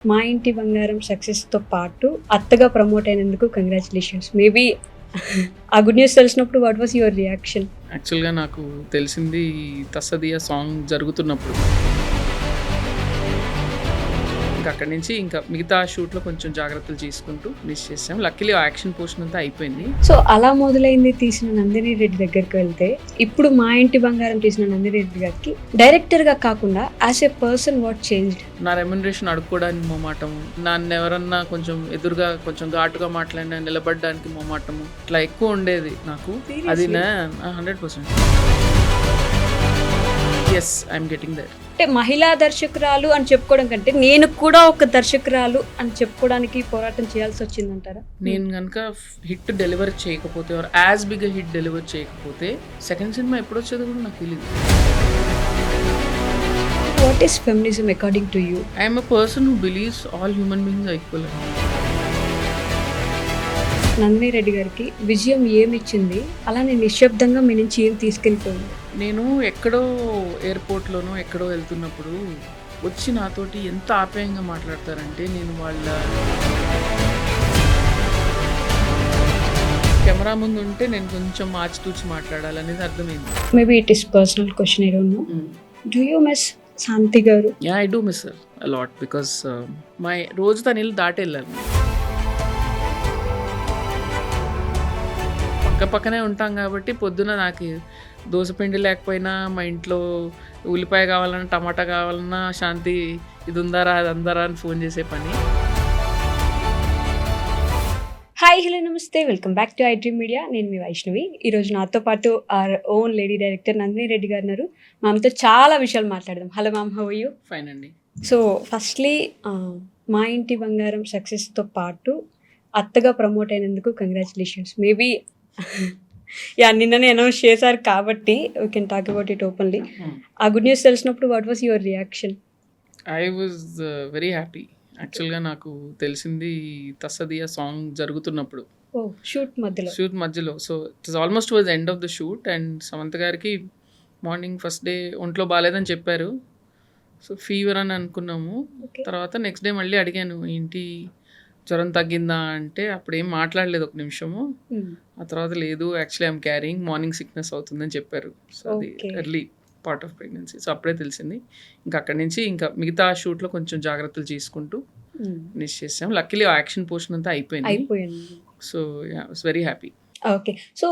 మా ఇంటి బంగారం సక్సెస్‌తో పాటు అత్తగా ప్రమోట్ అయినందుకు కంగ్రాచ్యులేషన్స్. మేబీ ఆ గుడ్ న్యూస్ తెలిసినప్పుడు వాట్ వాస్ యువర్ రియాక్షన్? యాక్చువల్‌గా నాకు తెలిసింది 'తస్సదియ' సాంగ్ జరుగుతున్నప్పుడు. ఇంకా అక్కడి నుంచి ఇంకా మిగతా షూట్‌లో కొంచెం జాగ్రత్తలు తీసుకుంటూ మిస్ చేసాం. లక్కీలీ ఆ యాక్షన్ పోర్షన్ అంతా అయిపోయింది. సో, అలా మొదలైంది తీసిన నందిని రెడ్డి దగ్గరికి వెళ్తే, ఇప్పుడు మా ఇంటి బంగారం తీసిన నందిని రెడ్డి గారికి డైరెక్టర్‌గా కాకుండా as a person what changed? నా రెమ్యునరేషన్ అడుక్కోవడానికి మొమాటం, నన్నెవరన్నా కొంచెం ఎదురుగా కొంచెం ఘాటుగా మాట్లాడినా నిలబడడానికి మొమాటము, ఇట్లా ఎక్కువ ఉండేది నాకు. అది Seriously? 100%. Yes, I'm getting there. అంటే మహిళా దర్శకురాలు అని చెప్పుకోవడం కంటే, నేను కూడా ఒక దర్శకురాలు అని చెప్పుకోవడానికి పోరాటం చేయాల్సి వచ్చిందంటారా? నేను కనుక హిట్ డెలివర్ చేయకపోతే or as big hit deliver చేయకపోతే సెకండ్ సినిమా ఎప్పుడు వచ్చేది కూడా నాకు తెలియదు. What is feminism according to you? I'm a person who believes all human beings are equal. Nandini Reddy గారికి విజయం ఏమిచ్చింది? అలానే నిశ్శబ్దంగా మీ నుంచి ఏం తీసుకెళ్ళిపోయింది? నేను ఎక్కడో ఎయిర్పోర్ట్లోనో ఎక్కడో వెళ్తున్నప్పుడు వచ్చి నాతోటి ఎంత ఆప్యాయంగా మాట్లాడతారంటే, నేను వాళ్ళ కెమెరా ముందు ఉంటే నేను కొంచెం ఆచితూచి మాట్లాడాలనేది అర్థమైంది. Maybe it is personal question, I don't know. Do you miss Shanti garu? Yeah, I do miss her a lot because my రోజు తన ఇల్లు దాటి వెళ్ళాను. పక్కనే ఉంటాం కాబట్టి పొద్దున నాకు దోసపిండి లేకపోయినా, మా ఇంట్లో ఉల్లిపాయ కావాలన్నా టమాటా కావాలన్నా శాంతి ఇది ఉందారా అది అందారా అని ఫోన్ చేసే పని. హాయ్, హలో, నమస్తే, welcome back to I Dream Media. నేను మీ వైష్ణవి. ఈరోజు నాతో పాటు our own lady director Nandini Reddy garu ఉన్నారు. మామతో చాలా విషయాలు మాట్లాడదాం. Hello ma'am, how are you? Fine అండి. సో ఫస్ట్లీ మా ఇంటి బంగారం సక్సెస్తో పాటు అత్తగా ప్రమోట్ అయినందుకు కంగ్రాచులేషన్స్. మేబీ యా, నిన్ననే అనౌన్స్ చేశారు కాబట్టి we can talk about it openly. ఆ గుడ్ న్యూస్ తెలిసినప్పుడు what was your reaction? I was very happy. యాక్చువల్గా నాకు తెలిసింది 'తస్సదియ' సాంగ్ జరుగుతున్నప్పుడు, ఓ షూట్ మధ్యలో. So it is almost was end of the shoot and Samantha గారికి మార్నింగ్ ఫస్ట్ డే ఒంట్లో బాగాలేదని చెప్పారు. సో ఫీవర్ అని అనుకున్నాము. Okay. తర్వాత నెక్స్ట్ డే మళ్ళీ అడిగాను, ఏంటి జ్వరం తగ్గిందా అంటే అప్పుడు ఏం మాట్లాడలేదు ఒక నిమిషము. ఆ తర్వాత లేదు, actually I'm carrying morning sickness అవుతుందని చెప్పారు. సో అది Okay. Early part of pregnancy. So అప్పుడే తెలిసింది. ఇంకా అక్కడి నుంచి ఇంకా మిగతా షూట్లో కొంచెం జాగ్రత్తలు తీసుకుంటూ మిస్ చేసాం. లక్కీలీ ఆ యాక్షన్ పోర్షన్ అంతా అయిపోయింది. So yeah, was very happy. Okay. So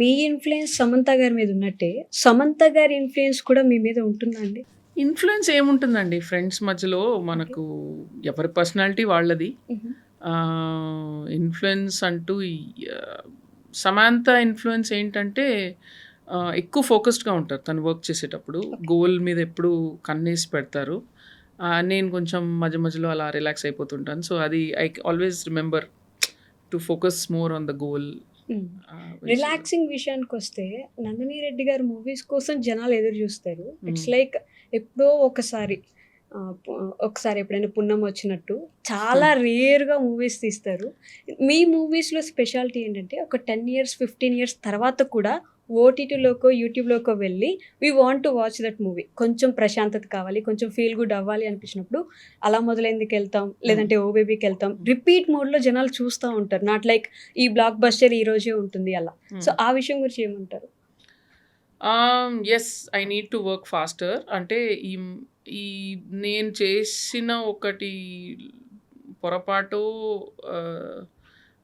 me influence Samantha గారి మీద ఉన్నట్టే, సమంత గారి ఇన్ఫ్లుయెన్స్ కూడా మీ మీద ఉంటుందా అండి? ఇన్ఫ్లుయెన్స్ ఏముంటుందండి, ఫ్రెండ్స్ మధ్యలో మనకు ఎవరి పర్సనాలిటీ వాళ్ళది. ఇన్ఫ్లుయెన్స్ అంటూ సమాంత ఇన్ఫ్లుయెన్స్ ఏంటంటే ఎక్కువ ఫోకస్డ్గా ఉంటారు తను వర్క్ చేసేటప్పుడు. గోల్ మీద ఎప్పుడు కన్నేసి పెడతారు. నేను కొంచెం మధ్యలో అలా రిలాక్స్ అయిపోతుంటాను. సో అది I always remember to focus more on the goal. Relaxing విషయానికి వస్తే, నందిని రెడ్డి గారి మూవీస్ కోసం జనాలు ఎదురు చూస్తారు. ఇట్స్ లైక్ ఎప్పుడో ఒకసారి ఎప్పుడైనా పుణ్యం వచ్చినట్టు చాలా రేర్గా మూవీస్ తీస్తారు. మీ మూవీస్లో స్పెషాలిటీ ఏంటంటే, ఒక 10 years 15 years తర్వాత కూడా ఓటీటీలోకో యూట్యూబ్లోకో వెళ్ళి we want to watch that movie. కొంచెం ప్రశాంతత కావాలి, కొంచెం ఫీల్ గుడ్ అవ్వాలి అనిపించినప్పుడు అలా మొదలైందికి వెళ్తాం, లేదంటే ఓ బేబీకి వెళ్తాం. రిపీట్ మోడ్లో జనాలు చూస్తూ ఉంటారు. నాట్ లైక్ ఈ బ్లాక్ బస్టర్ ఈ రోజే ఉంటుంది అలా. సో ఆ విషయం గురించి ఏమంటారు? Yes, I need to work faster. అంటే ఈ ఈ నేను చేసిన ఒకటి పొరపాటు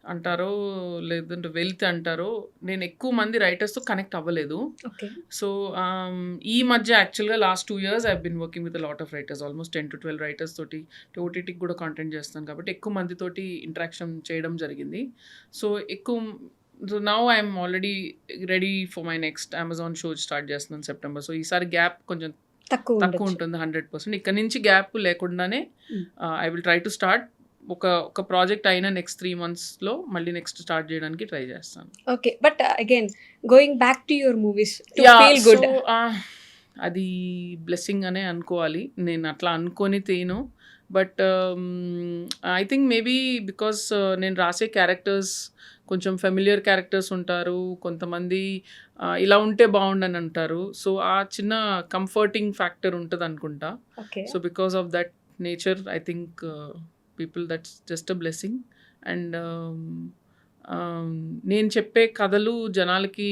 అంటారో లేదంటే వెల్త్ అంటారో, నేను ఎక్కువ మంది రైటర్స్తో కనెక్ట్ అవ్వలేదు. ఓకే. సో ఈ మధ్య యాక్చువల్గా last 2 years I been working with lot of writers, almost 10 to 12 writers తోటి. ఓటీటీకి కూడా కాంటెంట్ చేస్తాను కాబట్టి ఎక్కువ మందితోటి ఇంటరాక్షన్ చేయడం జరిగింది. So now I'm already ready for my next Amazon show start చేస్తున్నాను సెప్టెంబర్. సో ఈసారి గ్యాప్ కొంచెం తక్కువ ఉంటుంది 100%. ఇక్కడ నుంచి గ్యాప్ లేకుండానే I will try to start ఒక ప్రాజెక్ట్ అయిన నెక్స్ట్ 3 monthsలో మళ్ళీ నెక్స్ట్ స్టార్ట్ చేయడానికి ట్రై చేస్తాను. Okay. But again going back to your movies to feel good. అది బ్లెస్సింగ్ అనే అనుకోవాలి. నేను అట్లా అనుకొని తేను. But I think maybe because నేను రాసే క్యారెక్టర్స్ కొంచెం ఫెమిలియర్ క్యారెక్టర్స్ ఉంటారు. కొంతమంది ఇలా ఉంటే బాగుండని అంటారు. సో ఆ చిన్న కంఫర్టింగ్ ఫ్యాక్టర్ ఉంటుంది అనుకుంటా. Okay. So because of that nature I think people that's just a blessing. And నేను చెప్పే కథలు జనాలకి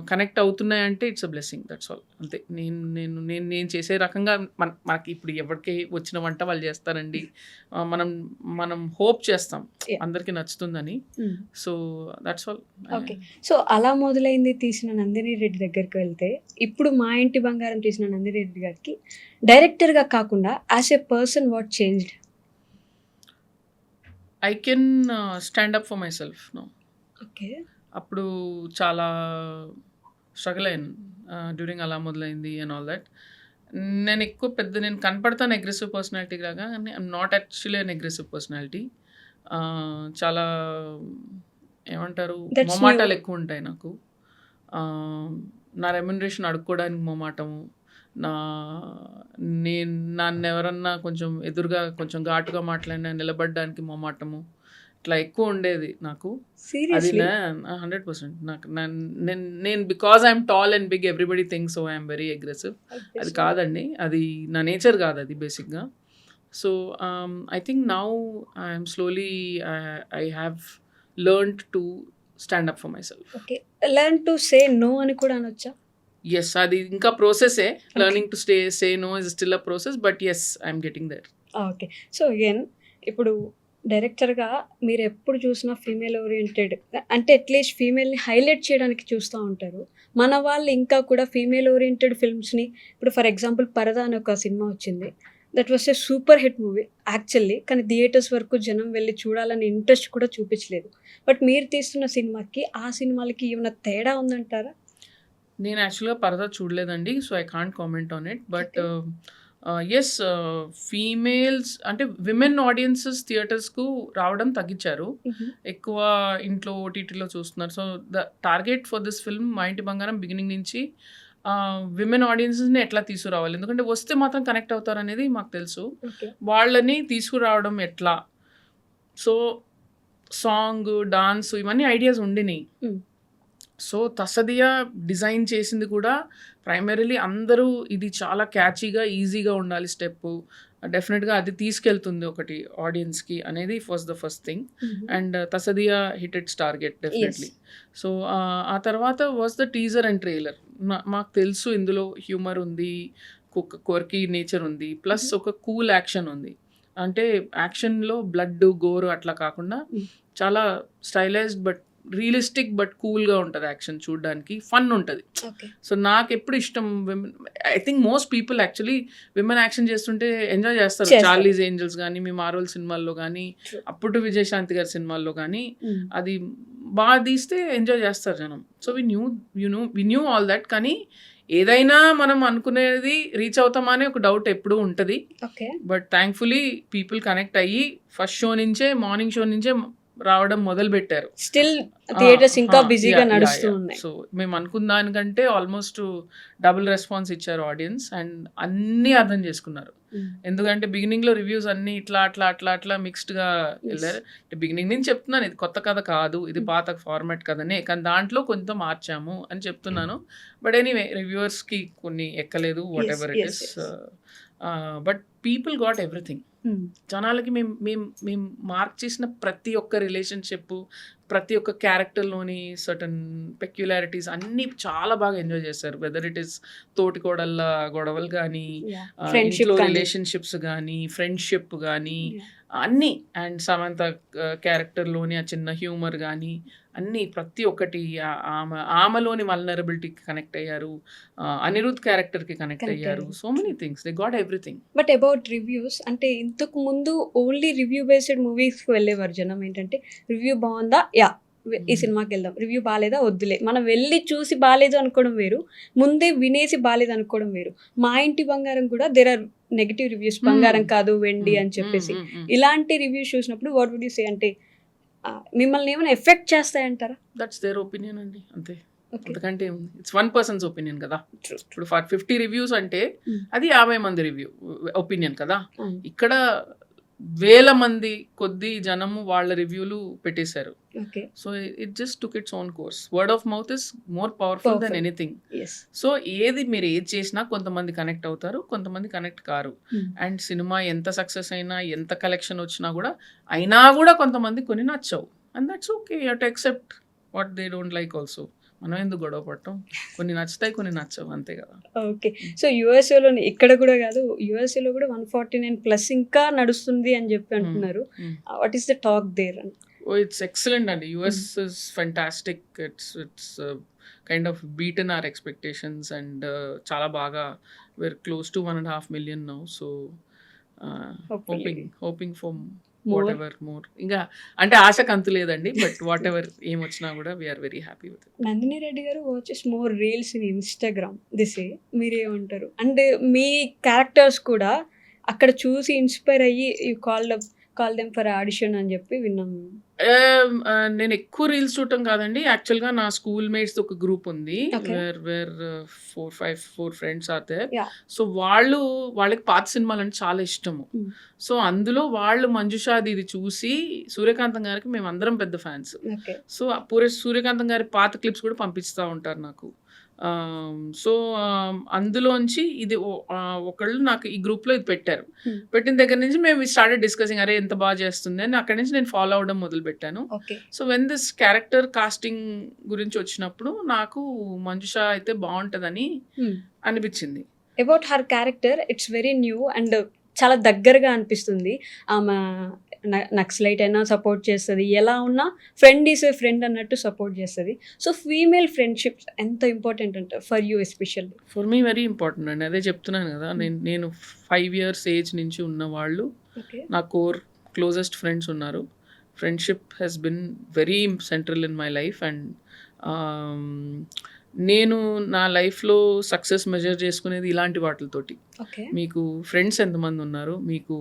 కనెక్ట్ అవుతున్నాయంటే it's a blessing, that's all. అంతే. నేను చేసే రకంగా మనకి ఇప్పుడు ఎవరికి వచ్చిన వంట వాళ్ళు చేస్తారండి. మనం హోప్ చేస్తాం Yeah. అందరికీ నచ్చుతుందని. So that's all. Okay. So అలా మొదలైంది తీసిన నందిని రెడ్డి దగ్గరికి వెళ్తే, ఇప్పుడు మా ఇంటి బంగారం తీసిన నందిని రెడ్డి గారికి డైరెక్టర్గా కాకుండా as a person what changed? I can stand up for myself no. Okay. అప్పుడు చాలా స్ట్రగుల్ అయ్యాను డ్యూరింగ్ అలా మొదలైంది అండ్ ఆల్ దట్. నేను కనపడతాను అగ్రెసివ్ పర్సనాలిటీ లాగా, కానీ I'm not actually an aggressive personality. చాలా ఏమంటారు, That's మొమాటాలు new. ఎక్కువ ఉంటాయి నాకు. నా రెమ్యునరేషన్ అడుక్కోవడానికి మొమాటము, నా నన్ను ఎవరన్నా కొంచెం ఎదురుగా కొంచెం ఘాటుగా మాట్లాడినా నిలబడడానికి మొమాటము, ఇట్లా ఎక్కువ ఉండేది నాకు. అది సీరియస్లీ? 100% నాకు నేను because I'm tall and big everybody thinks so I'm very aggressive. అది కాదండి, అది నా నేచర్ కాదు అది బేసిక్గా. So I think now I'm slowly I have learned to stand up for myself. Okay. Learn to say no అని కూడా అనొచ్చా? ఎస్, అది ఇంకా ప్రాసెసే. Learning to say no is still a process, but yes I'm getting there. Okay. So again ఇప్పుడు డైరెక్టర్గా మీరు ఎప్పుడు చూసినా ఫీమేల్ ఓరియంటెడ్, అంటే అట్లీస్ట్ ఫీమేల్ని హైలైట్ చేయడానికి చూస్తూ ఉంటారు. మన వాళ్ళు ఇంకా కూడా ఫీమేల్ ఓరియంటెడ్ ఫిల్మ్స్ని, ఇప్పుడు ఫర్ ఎగ్జాంపుల్ పరదా అని ఒక సినిమా వచ్చింది, that was a super hit movie actually. కానీ థియేటర్స్ వరకు జనం వెళ్ళి చూడాలని ఇంట్రెస్ట్ కూడా చూపించలేదు. బట్ మీరు తీస్తున్న సినిమాకి ఆ సినిమాలకి ఏమైనా తేడా ఉందంటారా? నేను యాక్చువల్గా పరదా చూడలేదండి, so I can't comment on it. But yes, females అంటే విమెన్ ఆడియన్సెస్ థియేటర్స్కు రావడం తగ్గించారు. ఎక్కువ ఇంట్లో ఓటీటీలో చూస్తున్నారు. So the target for this film Maa Inti బంగారం బిగినింగ్ నుంచి విమెన్ ఆడియన్సెస్ని ఎట్లా తీసుకురావాలి, ఎందుకంటే వస్తే మాత్రం కనెక్ట్ అవుతారు అనేది మాకు తెలుసు. ఓకే. వాళ్ళని తీసుకురావడం ఎట్లా, సో సాంగ్, డాన్స్ ఇవన్నీ ఐడియాస్ ఉండినాయి. సో తసదియా డిజైన్ చేసింది కూడా ప్రైమరీలీ అందరూ ఇది చాలా క్యాచీగా ఈజీగా ఉండాలి స్టెప్, డెఫినెట్గా అది తీసుకెళ్తుంది ఒకటి ఆడియన్స్కి అనేది was the first thing. And తసదియా hit its target definitely. So ఆ తర్వాత was the teaser and trailer. మాకు తెలుసు ఇందులో హ్యూమర్ ఉంది, కోర్కీ నేచర్ ఉంది, ప్లస్ ఒక కూల్ యాక్షన్ ఉంది. అంటే యాక్షన్లో బ్లడ్ గోరు అట్లా కాకుండా చాలా స్టైలైజ్డ్ బట్ రియలిస్టిక్ బట్ కూల్గా ఉంటుంది యాక్షన్, చూడడానికి ఫన్ ఉంటుంది. సో నాకు ఎప్పుడు ఇష్టం I think most people actually women action చేస్తుంటే ఎంజాయ్ చేస్తారు. చార్లీస్ ఏంజల్స్ కానీ, మీ మార్వెల్ సినిమాల్లో కానీ, అప్పుడు విజయశాంతి గారి సినిమాల్లో కానీ అది బాగా తీస్తే ఎంజాయ్ చేస్తారు జనం. So we knew all that. కానీ ఏదైనా మనం అనుకునేది రీచ్ అవుతామని ఒక డౌట్ ఎప్పుడూ ఉంటుంది. బట్ థ్యాంక్ఫుల్లీ పీపుల్ కనెక్ట్ అయ్యి ఫస్ట్ షో నుంచే, మార్నింగ్ షో నుంచే రావడం మొదలు పెట్టారు. స్టిల్ థియేటర్స్ ఇంకా బిజీగా నడుస్తూ ఉన్నాయి. సో మేము అనుకున్న దానికంటే ఆల్మోస్ట్ డబుల్ రెస్పాన్స్ ఇచ్చారు ఆడియన్స్, అండ్ అన్నీ అర్థం చేసుకున్నారు. ఎందుకంటే బిగినింగ్లో రివ్యూస్ అన్నీ ఇట్లా మిక్స్డ్గా వెళ్ళారు. బిగినింగ్ నుంచి చెప్తున్నాను, ఇది కొత్త కథ కాదు, ఇది పాత ఫార్మాట్ కథనే, కానీ దాంట్లో కొంత మార్చాము అని చెప్తున్నాను. బట్ ఎనీవే రివ్యూవర్స్కి కొన్ని ఎక్కలేదు, what ever it is. But people got everything. జనాలకి మేము మార్క్ చేసిన ప్రతి ఒక్క రిలేషన్షిప్, ప్రతి ఒక్క క్యారెక్టర్లోని సర్టన్ పెక్యులారిటీస్ అన్నీ చాలా బాగా ఎంజాయ్ చేశారు. వెదర్ ఇట్ ఈస్ తోటికోడళ్ళ గొడవలు కానీ, ఇంట్లో రిలేషన్షిప్స్ కానీ, ఫ్రెండ్షిప్ కానీ అన్నీ, అండ్ సమంత క్యారెక్టర్లోని ఆ చిన్న హ్యూమర్ కానీ అన్నీ ప్రతి ఒక్కటి, ఆమెలోని వల్నరబిలిటీకి కనెక్ట్ అయ్యారు, అనిరుద్ క్యారెక్టర్కి కనెక్ట్ అయ్యారు. So many things, they got everything. But about reviews, అంటే ఇంతకు ముందు ఓన్లీ రివ్యూ బేస్డ్ మూవీస్కి వెళ్ళేవారు జనం. ఏంటంటే రివ్యూ బాగుందా, ఈ సినిమాకి వెళ్దాం, రివ్యూ బాగాలేదా వద్దులే. మనం వెళ్ళి చూసి బాగాలేదు అనుకోవడం వేరు, ముందే వినేసి బాగాలేదు అనుకోవడం వేరు. మా ఇంటి బంగారం కూడా దేర్ ఆర్ నెగిటివ్ రివ్యూస్, బంగారం కాదు వెండి అని చెప్పేసి. ఇలాంటి రివ్యూస్ చూసినప్పుడు వాట్ వుడ్ యూ సే, అంటే మిమ్మల్ని ఏమైనా ఎఫెక్ట్ చేస్తాయంటారా? దట్స్ దేర్ ఒపీనియన్ అండి, అంతే. ఎందుకంటే ఇట్స్ వన్ పర్సన్స్ ఒపీనియన్ కదా. ఇప్పుడు 50 రివ్యూస్ అంటే అది 50 మంది ఒపీనియన్ కదా. ఇక్కడ వేల మంది కొద్ది జనము వాళ్ళ రివ్యూలు పెట్టేశారు. Okay. So it just took its own course. Word of mouth is more powerful then perfect. Anything. Yes. So మీరు ఏది చేసినా కొంతమంది కనెక్ట్ అవుతారు, కొంతమంది కనెక్ట్ కారు. అండ్ సినిమా ఎంత సక్సెస్ అయినా, ఎంత కలెక్షన్ వచ్చినా కూడా కొంతమంది కొన్ని నచ్చవు. And that's okay. You have to accept what they don't like also. మనం ఎందుకు గొడవ పడటం? కొన్ని నచ్చుతాయి, కొన్ని నచ్చవు, అంతే కదా. ఓకే. సో యూఎస్ఏలోని ఇక్కడ కూడా కాదు, యూఎస్ఏలో కూడా 149+ ఇంకా నడుస్తుంది అని చెప్పి అంటున్నారు. What is the talk there? Oh, it's excellent అండి. US is fantastic. It's kind of beaten our expectations and చాలా బాగా we're close to 1.5 million now. So hoping for whatever more. ఇంకా అంటే ఆశకు అంతు లేదండి. బట్ వాట్ ఎవర్ ఏమొచ్చినా కూడా we're very happy with it. Nandini Reddy garu watches more reels in Instagram this మీరేమంటారు? And మీ క్యారెక్టర్స్ కూడా అక్కడ చూసి ఇన్స్పైర్ అయ్యి you call them for audition అని చెప్పి విన్నాము. నేను ఎక్కువ రీల్స్ చూడటం కాదండి. యాక్చువల్గా నా స్కూల్ మేట్స్ ఒక గ్రూప్ ఉంది. Okay. Where 4 friends are there. Yeah. So వాళ్ళకి పాత సినిమాలు అంటే చాలా ఇష్టము. Mm. సో అందులో వాళ్ళు మంజుషాది ఇది చూసి సూర్యకాంతం గారికి మేము అందరం పెద్ద ఫ్యాన్స్. ఓకే. సో సూర్యకాంతం గారి పాత క్లిప్స్ కూడా పంపిస్తూ ఉంటారు నాకు. సో అందులోంచి ఇది ఒకళ్ళు నాకు ఈ గ్రూప్లో ఇది పెట్టారు. పెట్టిన దగ్గర నుంచి మేము స్టార్టెడ్ డిస్కసింగ్, అరే ఎంత బాగా చేస్తుంది అని. అక్కడి నుంచి నేను ఫాలో అవడం మొదలు పెట్టాను. Okay. So when this character casting గురించి వచ్చినప్పుడు నాకు మంజుష అయితే బాగుంటుందని అనిపించింది. About her character it's very new and చాలా దగ్గరగా అనిపిస్తుంది. ఆమె నక్సలైట్ అయినా సపోర్ట్ చేస్తుంది, ఎలా ఉన్నా ఫ్రెండ్ ఈస్ ఏ ఫ్రెండ్ అన్నట్టు సపోర్ట్ చేస్తుంది. సో ఫీమేల్ ఫ్రెండ్షిప్స్ ఎంత ఇంపార్టెంట్ అంటారు for you especially? For me very important అండి. అదే చెప్తున్నాను కదా, నేను 5 years ఏజ్ నుంచి ఉన్న వాళ్ళు ఓకే. నా క్లోజెస్ట్ ఫ్రెండ్స్ ఉన్నారు. Friendship has been very central in my life. And నేను నా లైఫ్లో సక్సెస్ మెజర్ చేసుకునేది ఇలాంటి వాటితోటి. ఓకే. మీకు ఫ్రెండ్స్ ఎంతమంది ఉన్నారు, మీకు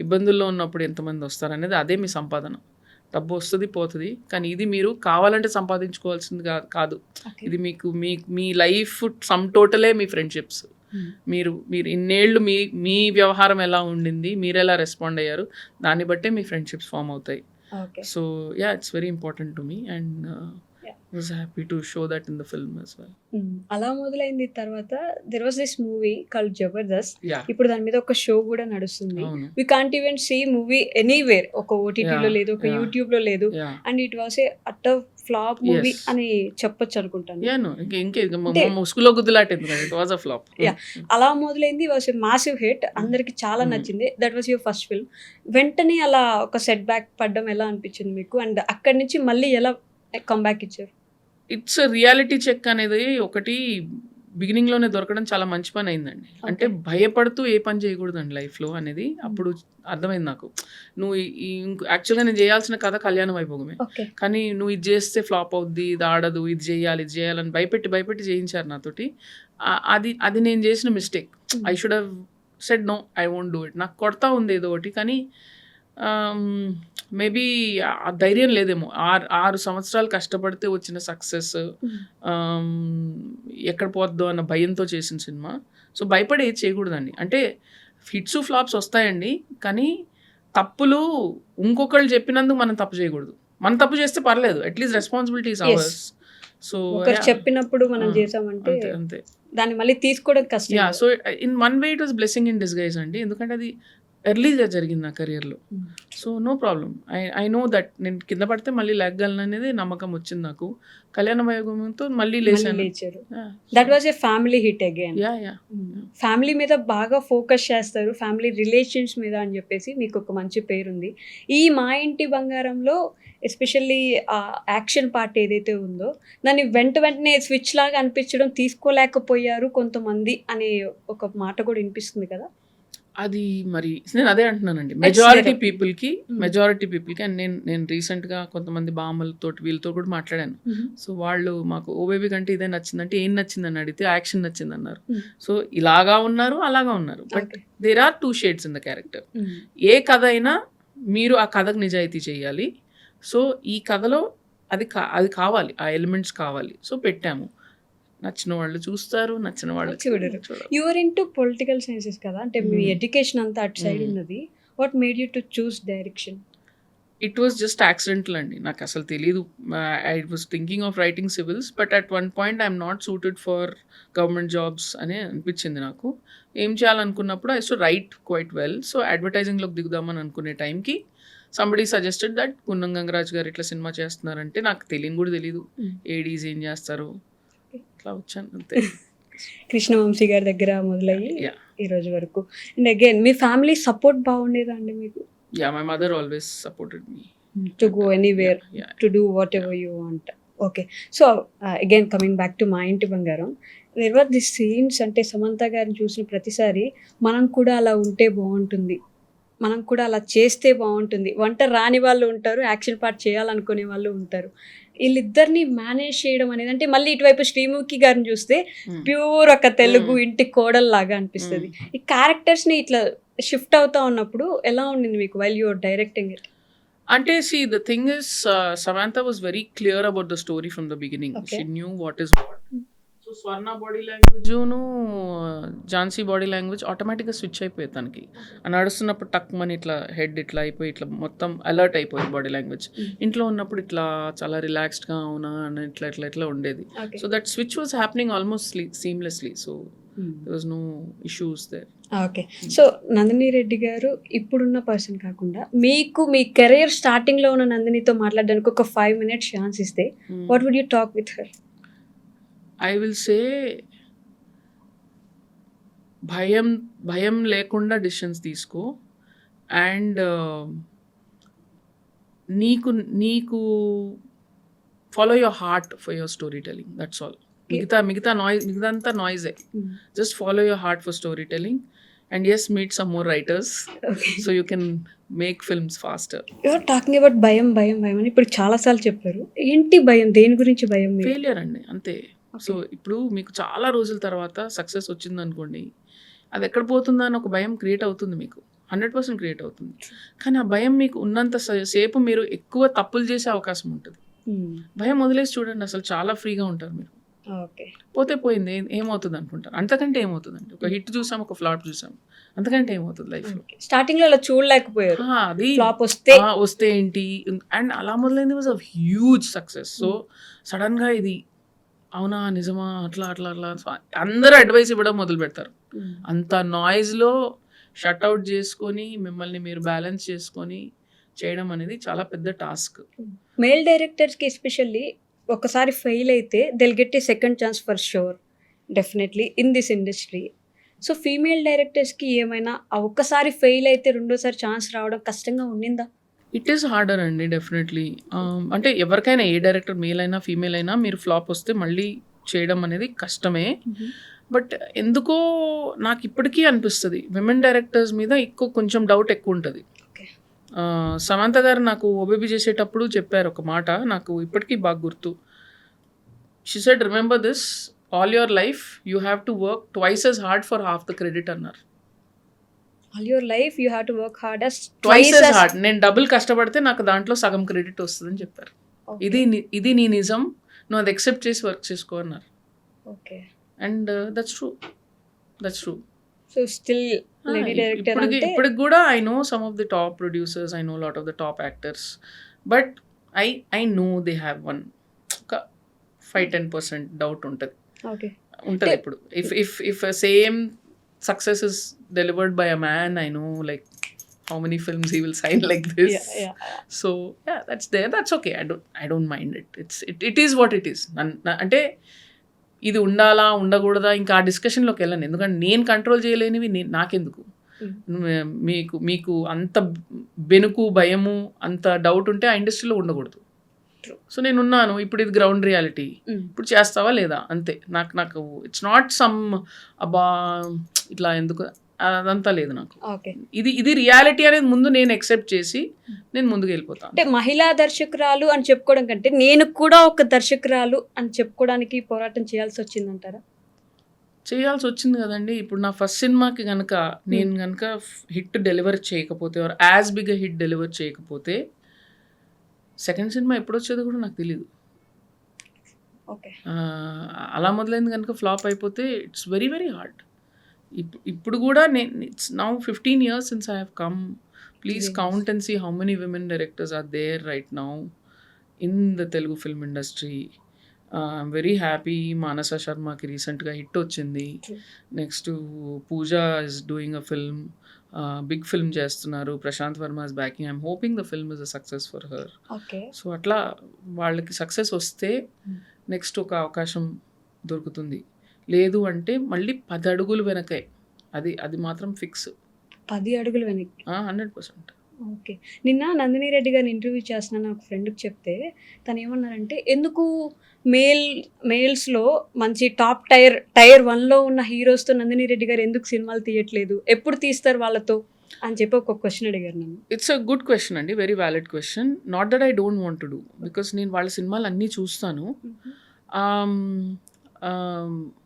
ఇబ్బందుల్లో ఉన్నప్పుడు ఎంతమంది వస్తారు అనేది అదే మీ సంపాదన. డబ్బు వస్తుంది పోతుంది, కానీ ఇది మీరు కావాలంటే సంపాదించుకోవాల్సింది కాదు. ఇది మీకు మీ లైఫ్ సమ్ టోటలే మీ ఫ్రెండ్షిప్స్. మీరు ఇన్నేళ్ళు మీ వ్యవహారం ఎలా ఉండింది, మీరు ఎలా రెస్పాండ్ అయ్యారు, దాన్ని బట్టే మీ ఫ్రెండ్షిప్స్ ఫామ్ అవుతాయి. So yeah, it's very important to me and was happy to show that in the film as well. అలా మొదలైంది. తర్వాత there was this movie called Jabardasth. Yeah. ఇప్పుడు దాని మీద ఒక షో కూడా నడుస్తుంది. అవును. We can't even see movie anywhere. ఒక ఓటీటీలో Yeah. లేదు, ఒక Yeah. యూట్యూబ్ లో లేదు. Yeah. And it was a utter flop movie Yes. అని చెప్పొచ్చు అనుకుంటాను. Yeah, no. ముసుగులో గుద్దులాటేంది కదా. It was a flop. Yeah. అలా మొదలైంది, వాస్ ఏ మాసివ్ హిట్, అందరికి చాలా నచ్చింది. That was your first film. వెంటనే అలా ఒక సెట్ బ్యాక్ పడ్డం ఎలా అనిపించింది మీకు? అండ్ అక్కడి నుంచి మళ్ళీ ఎలా కమ్బ్యాక్ ఇచ్చారు? ఇట్స్ రియాలిటీ చెక్ అనేది ఒకటి బిగినింగ్లోనే దొరకడం చాలా మంచి పని అయిందండి. అంటే భయపడుతూ ఏ పని చేయకూడదండి లైఫ్లో అనేది అప్పుడు అర్థమైంది నాకు. నువ్వు యాక్చువల్గా నేను చేయాల్సిన కథ కళ్యాణ వైభోగమే, ఓకే. కానీ నువ్వు ఇది చేస్తే ఫ్లాప్ అవుద్ది, ఇది ఆడదు, ఇది చేయాలని భయపెట్టి చేయించారు నాతోటి. అది నేను చేసిన mistake. I should have said no, I won't do it. నాకు కొడతా ఉంది ఏదో ఒకటి, కానీ మేబీ ఆ ధైర్యం లేదేమో. 6 సంవత్సరాలు కష్టపడితే వచ్చిన సక్సెస్ ఎక్కడ పోద్దో అన్న భయంతో చేసిన సినిమా. సో భయపడి ఏది చేయకూడదండి. అంటే హిట్స్ ఫ్లాప్స్ వస్తాయండి, కానీ తప్పులు ఇంకొకళ్ళు చెప్పినందుకు మనం తప్పు చేయకూడదు. మనం తప్పు చేస్తే పర్లేదు, at least responsibility is ours. So ఒకరు చెప్పినప్పుడు మనం చేసామంటే అంతే, దాన్ని మళ్ళీ తీసుకోవడం కష్టం. Yeah. So in one way it was blessing in disguise అండి, ఎందుకంటే అది ఎర్లీగా జరిగింది నా కెరియర్లో. So no problem. I know that నేను కింద పడితే మళ్ళీ లేగలను అనేది నమ్మకం వచ్చింది నాకు. కళ్యాణ వైభవంతో మళ్ళీ లేచాను. That was a family hit again. Yeah. Family మీద బాగా ఫోకస్ చేస్తారు, ఫ్యామిలీ రిలేషన్స్ మీద అని చెప్పేసి మీకు ఒక మంచి పేరుంది. ఈ మా ఇంటి బంగారంలో ఎస్పెషల్లీ ఆ యాక్షన్ పార్ట్ ఏదైతే ఉందో దాన్ని వెంటనే స్విచ్ లాగా అనిపించడం, తీసుకోలేకపోయారు కొంతమంది అనే ఒక మాట కూడా వినిపిస్తుంది కదా. అది మరి నేను అదే అంటున్నానండి, మెజారిటీ పీపుల్కి. అండ్ నేను రీసెంట్గా కొంతమంది బామ్మలతో వీళ్ళతో కూడా మాట్లాడాను. సో వాళ్ళు మాకు ఓ బేబీ కంటే ఇదే నచ్చిందంటే ఏం నచ్చిందని అడిగితే యాక్షన్ నచ్చింది అన్నారు. సో ఇలాగా ఉన్నారు, అలాగా ఉన్నారు. But there are 2 shades in the character. ఏ కథ అయినా మీరు ఆ కథకు నిజాయితీ చేయాలి. సో ఈ కథలో అది కావాలి, ఆ ఎలిమెంట్స్ కావాలి. సో పెట్టాము. నచ్చిన వాళ్ళు చూస్తారు, నచ్చిన వాళ్ళు చూడరు. యువర్ ఇంటూ పొలిటికల్ సైన్సెస్ కదా, అంటే మీ ఎడ్యుకేషన్ అంతా అటు సైడ్ ఉన్నది. What made you to choose direction? It was just accidental అండి. నాకు అసలు తెలీదు. I was thinking of writing civils, but at one point I'm not suited for government jobs అని అనిపించింది నాకు. ఏం చేయాలనుకున్నప్పుడు I to write quite well. So అడ్వర్టైజింగ్లోకి దిగుదామని అనుకునే టైంకి somebody suggested that Gunnam Gangaraj garu ఇట్లా సినిమా చేస్తున్నారంటే నాకు తెలియని కూడా తెలీదు. ఏడీస్ ఏం చేస్తారు, ఇట్లా వచ్చాను అంతే. కృష్ణవంశీ గారి దగ్గర మొదలయ్యి Yeah. ఈ రోజు వరకు. అండ్ అగైన్ మీ ఫ్యామిలీ సపోర్ట్ బాగుండేదా అండి మీకు? Yeah, my mother always supported me. To go anywhere, Yeah. To do whatever you want. Okay, so again coming back to Maa Inti Bangaram, there are the scenes అంటే సమంత గారిని చూసిన ప్రతిసారి మనం కూడా అలా ఉంటే బాగుంటుంది, మనం కూడా అలా చేస్తే బాగుంటుంది. వంట రాని వాళ్ళు ఉంటారు, యాక్షన్ పార్ట్ చేయాలనుకునే వాళ్ళు ఉంటారు. వీళ్ళిద్దరిని మేనేజ్ చేయడం అనేది, అంటే మళ్ళీ ఇటువైపు శ్రీముఖి గారిని చూస్తే Hmm. ప్యూర్ ఒక తెలుగు ఇంటి కోడల్లాగా అనిపిస్తుంది. ఈ క్యారెక్టర్స్ని ఇట్లా షిఫ్ట్ అవుతా ఉన్నప్పుడు ఎలా ఉండింది మీకు while you're directing it? Ante, see, the thing is, Samantha was very clear about the story from the beginning. Okay. She knew what is what. So, Swarna body language, Jhansi body language, automatically switch అయిపోయి తనకి. నడుస్తున్నప్పుడు టక్ మని ఇట్లా head ఇట్లా అయిపోయి ఇట్లా మొత్తం alert అయిపోయింది బాడీ లాంగ్వేజ్. ఇంట్లో ఉన్నప్పుడు ఇట్లా చాలా రిలాక్స్డ్గా అవునా అని ఇట్లా ఇట్లా ఇట్లా ఉండేది. Okay. So that switch was happening almost seamlessly. So there was no issues there. Okay, so Nandini Reddy గారు ఇప్పుడున్న పర్సన్ కాకుండా మీకు మీ కెరీర్ స్టార్టింగ్లో ఉన్న నందినితో మాట్లాడడానికి ఒక 5 minutes ఛాన్స్ ఇస్తే what would you talk with her? I will say భయం లేకుండా డిసిషన్స్ తీసుకో. అండ్ నీకు follow your heart for your storytelling. That's all. మిగతా అంతా నాయిజే. Just follow your heart for storytelling. And yes, meet some more writers so you can make films faster. You're talking about భయం భయం భయం అని ఇప్పుడు చాలాసార్లు చెప్పారు. ఏంటి భయం? దేని గురించి భయం? ఫెయిలియర్ అండి, అంతే. సో ఇప్పుడు మీకు చాలా రోజుల తర్వాత సక్సెస్ వచ్చింది అనుకోండి, అది ఎక్కడ పోతుందా అని ఒక భయం క్రియేట్ అవుతుంది మీకు. 100% క్రియేట్ అవుతుంది. కానీ ఆ భయం మీకు ఉన్నంత సేపు మీరు ఎక్కువ తప్పులు చేసే అవకాశం ఉంటుంది. భయం వదిలేసి చూడండి, అసలు చాలా ఫ్రీగా ఉంటారు మీరు. ఓకే, పోతే పోయింది, ఏమవుతుంది అనుకుంటారు. అంతకంటే ఏమవుతుందండి? ఒక హిట్ చూసాం, ఒక ఫ్లాప్ చూసాం, అంతకంటే ఏమవుతుంది లైఫ్లో? స్టార్టింగ్లో అలా చూడలేకపోయారు, అది ఫ్లాప్ వస్తే ఏంటి. అండ్ అలా మొదలైంది was a huge success. So సడన్గా ఇది అవునా నిజమా అట్లా అట్లా అట్లా అందరూ అడ్వైస్ ఇవ్వడం మొదలు పెడతారు. అంత నాయిస్లో షట్అవుట్ చేసుకొని మిమ్మల్ని మీరు బ్యాలెన్స్ చేసుకొని చేయడం అనేది చాలా పెద్ద టాస్క్. మేల్ డైరెక్టర్స్కి ఎస్పెషల్లీ ఒకసారి ఫెయిల్ అయితే they'll get a second chance for sure, definitely in this industry. So female డైరెక్టర్స్కి ఏమైనా ఒక్కసారి ఫెయిల్ అయితే రెండోసారి ఛాన్స్ రావడం కష్టంగా ఉండిందా? ఇట్ ఈస్ హార్డర్ అండి, డెఫినెట్లీ. అంటే ఎవరికైనా, ఏ డైరెక్టర్ మేల్ అయినా ఫీమేల్ అయినా, మీరు ఫ్లాప్ వస్తే మళ్ళీ చేయడం అనేది కష్టమే. బట్ ఎందుకో నాకు ఇప్పటికీ అనిపిస్తుంది విమెన్ డైరెక్టర్స్ మీద కొంచెం డౌట్ ఎక్కువ ఉంటుంది. సమంత గారు నాకు ఓబీబీ చేసేటప్పుడు చెప్పారు ఒక మాట, నాకు ఇప్పటికీ బాగా గుర్తు. She said, remember this, all your life you have to work twice as hard for half the credit అన్నారు. All your life you have to work hard twice as hard. నేను డబుల్ కష్టపడితే నాకు దాంట్లో సగం క్రెడిట్ వస్తుందని చెప్పారు. ఇది నీ నిజం, నువ్వు అది ఎక్సెప్ట్ చేసి వర్క్ చేసుకో అన్నారు. Okay, and that's true. So still lady director అంటే ఇప్పటికి కూడా I know some of the top producers, I know lot of the top actors, but I know they have one ఒక 5-10% డౌట్ ఉంటుంది. Okay, ఉంటుంది ఇప్పుడు. If same success is delivered by a man, I know like how many films he will sign like this. So yeah, that's okay. I don't mind it. It is what it is. అంటే ఇది ఉండాలా ఉండకూడదా ఇంకా ఆ డిస్కషన్లోకి వెళ్ళను, ఎందుకంటే నేను control చేయలేనివి నాకెందుకు. మీకు అంత బెనుకు భయము అంత డౌట్ ఉంటే ఆ ఇండస్ట్రీలో ఉండకూడదు. సో నేను ఉన్నాను, ఇప్పుడు ఇది గ్రౌండ్ రియాలిటీ, ఇప్పుడు చేస్తావా లేదా అంతే. నాకు ఇట్స్ నాట్ సమ్ అబ్బా ఇట్లా ఎందుకు అదంతా లేదు నాకు. ఇది రియాలిటీ అనేది ముందు నేను ఎక్సెప్ట్ చేసి నేను ముందుకు వెళ్ళిపోతాను. అంటే మహిళా దర్శకురాలు అని చెప్పుకోవడం కంటే నేను కూడా ఒక దర్శకురాలు అని చెప్పుకోవడానికి పోరాటం చేయాల్సి వచ్చిందంటారా? చేయాల్సి వచ్చింది కదండి. ఇప్పుడు నా ఫస్ట్ సినిమాకి కనుక నేను కనుక హిట్ డెలివర్ చేయకపోతే, or as big hit deliver చేయకపోతే, సెకండ్ సినిమా ఎప్పుడు వచ్చేది కూడా నాకు తెలీదు. అలా మొదలైంది కనుక ఫ్లాప్ అయిపోతే ఇట్స్ వెరీ వెరీ హార్డ్. ఇప్పుడు కూడా it's now 15 years since I have come Please Yes. count and see how many women directors are there right now in the Telugu film industry. I'm very happy. Manasa Sharmaki రీసెంట్గా hit వచ్చింది. True. Next Pooja is doing a film, big film చేస్తున్నారు. Prashanth Varma is backing. I'm hoping the film is a success for her. Okay. So అట్లా వాళ్ళకి success వస్తే Hmm. Next ఒక అవకాశం దొరుకుతుంది. లేదు అంటే మళ్ళీ 10 అడుగులు వెనకే. అది మాత్రం ఫిక్స్. 10 అడుగులు వెనక్కి. 100%. ఓకే. నిన్న నందిని రెడ్డి గారిని ఇంటర్వ్యూ చేస్తున్నాను ఒక ఫ్రెండ్‌కి చెప్తే తను ఏమన్నారంటే, ఎందుకు మేల్స్‌లో మంచి టాప్ టైర్ 1లో ఉన్న హీరోస్‌తో నందిని రెడ్డి గారు ఎందుకు సినిమాలు తీయట్లేదు? ఎప్పుడు తీస్తారు వాళ్ళతో? అని చెప్పి ఒక క్వెషన్ అడిగారు నన్ను. ఇట్స్ అ గుడ్ క్వశ్చన్ అండి. Very valid question. Not that I don't want to do. Because నేను వాళ్ళ సినిమాలు అన్నీ చూస్తాను.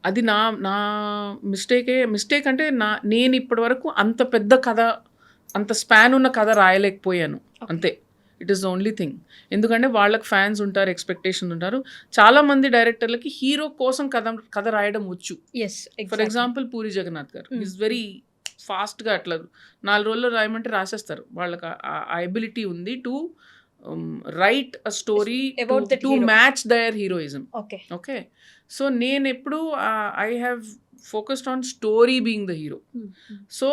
అది నా మిస్టేక్ అంటే నేను ఇప్పటి వరకు అంత పెద్ద కథ, అంత స్పాన్ ఉన్న కథ రాయలేకపోయాను అంతే. It is the only thing. ఎందుకంటే వాళ్ళకి ఫ్యాన్స్ ఉంటారు, ఎక్స్పెక్టేషన్ ఉంటారు. చాలామంది డైరెక్టర్లకి హీరో కోసం కథ రాయడం వచ్చు. Yes. For example Puri Jagannadh garu is very ఫాస్ట్గా అట్లా 4 రోజుల్లో రాయమంటే రాసేస్తారు. వాళ్ళకి ఆ ఎబిలిటీ ఉంది to write a story About that to hero. Match their heroism. Okay. Okay. So నేను ఎప్పుడు I have focused on story being the hero. So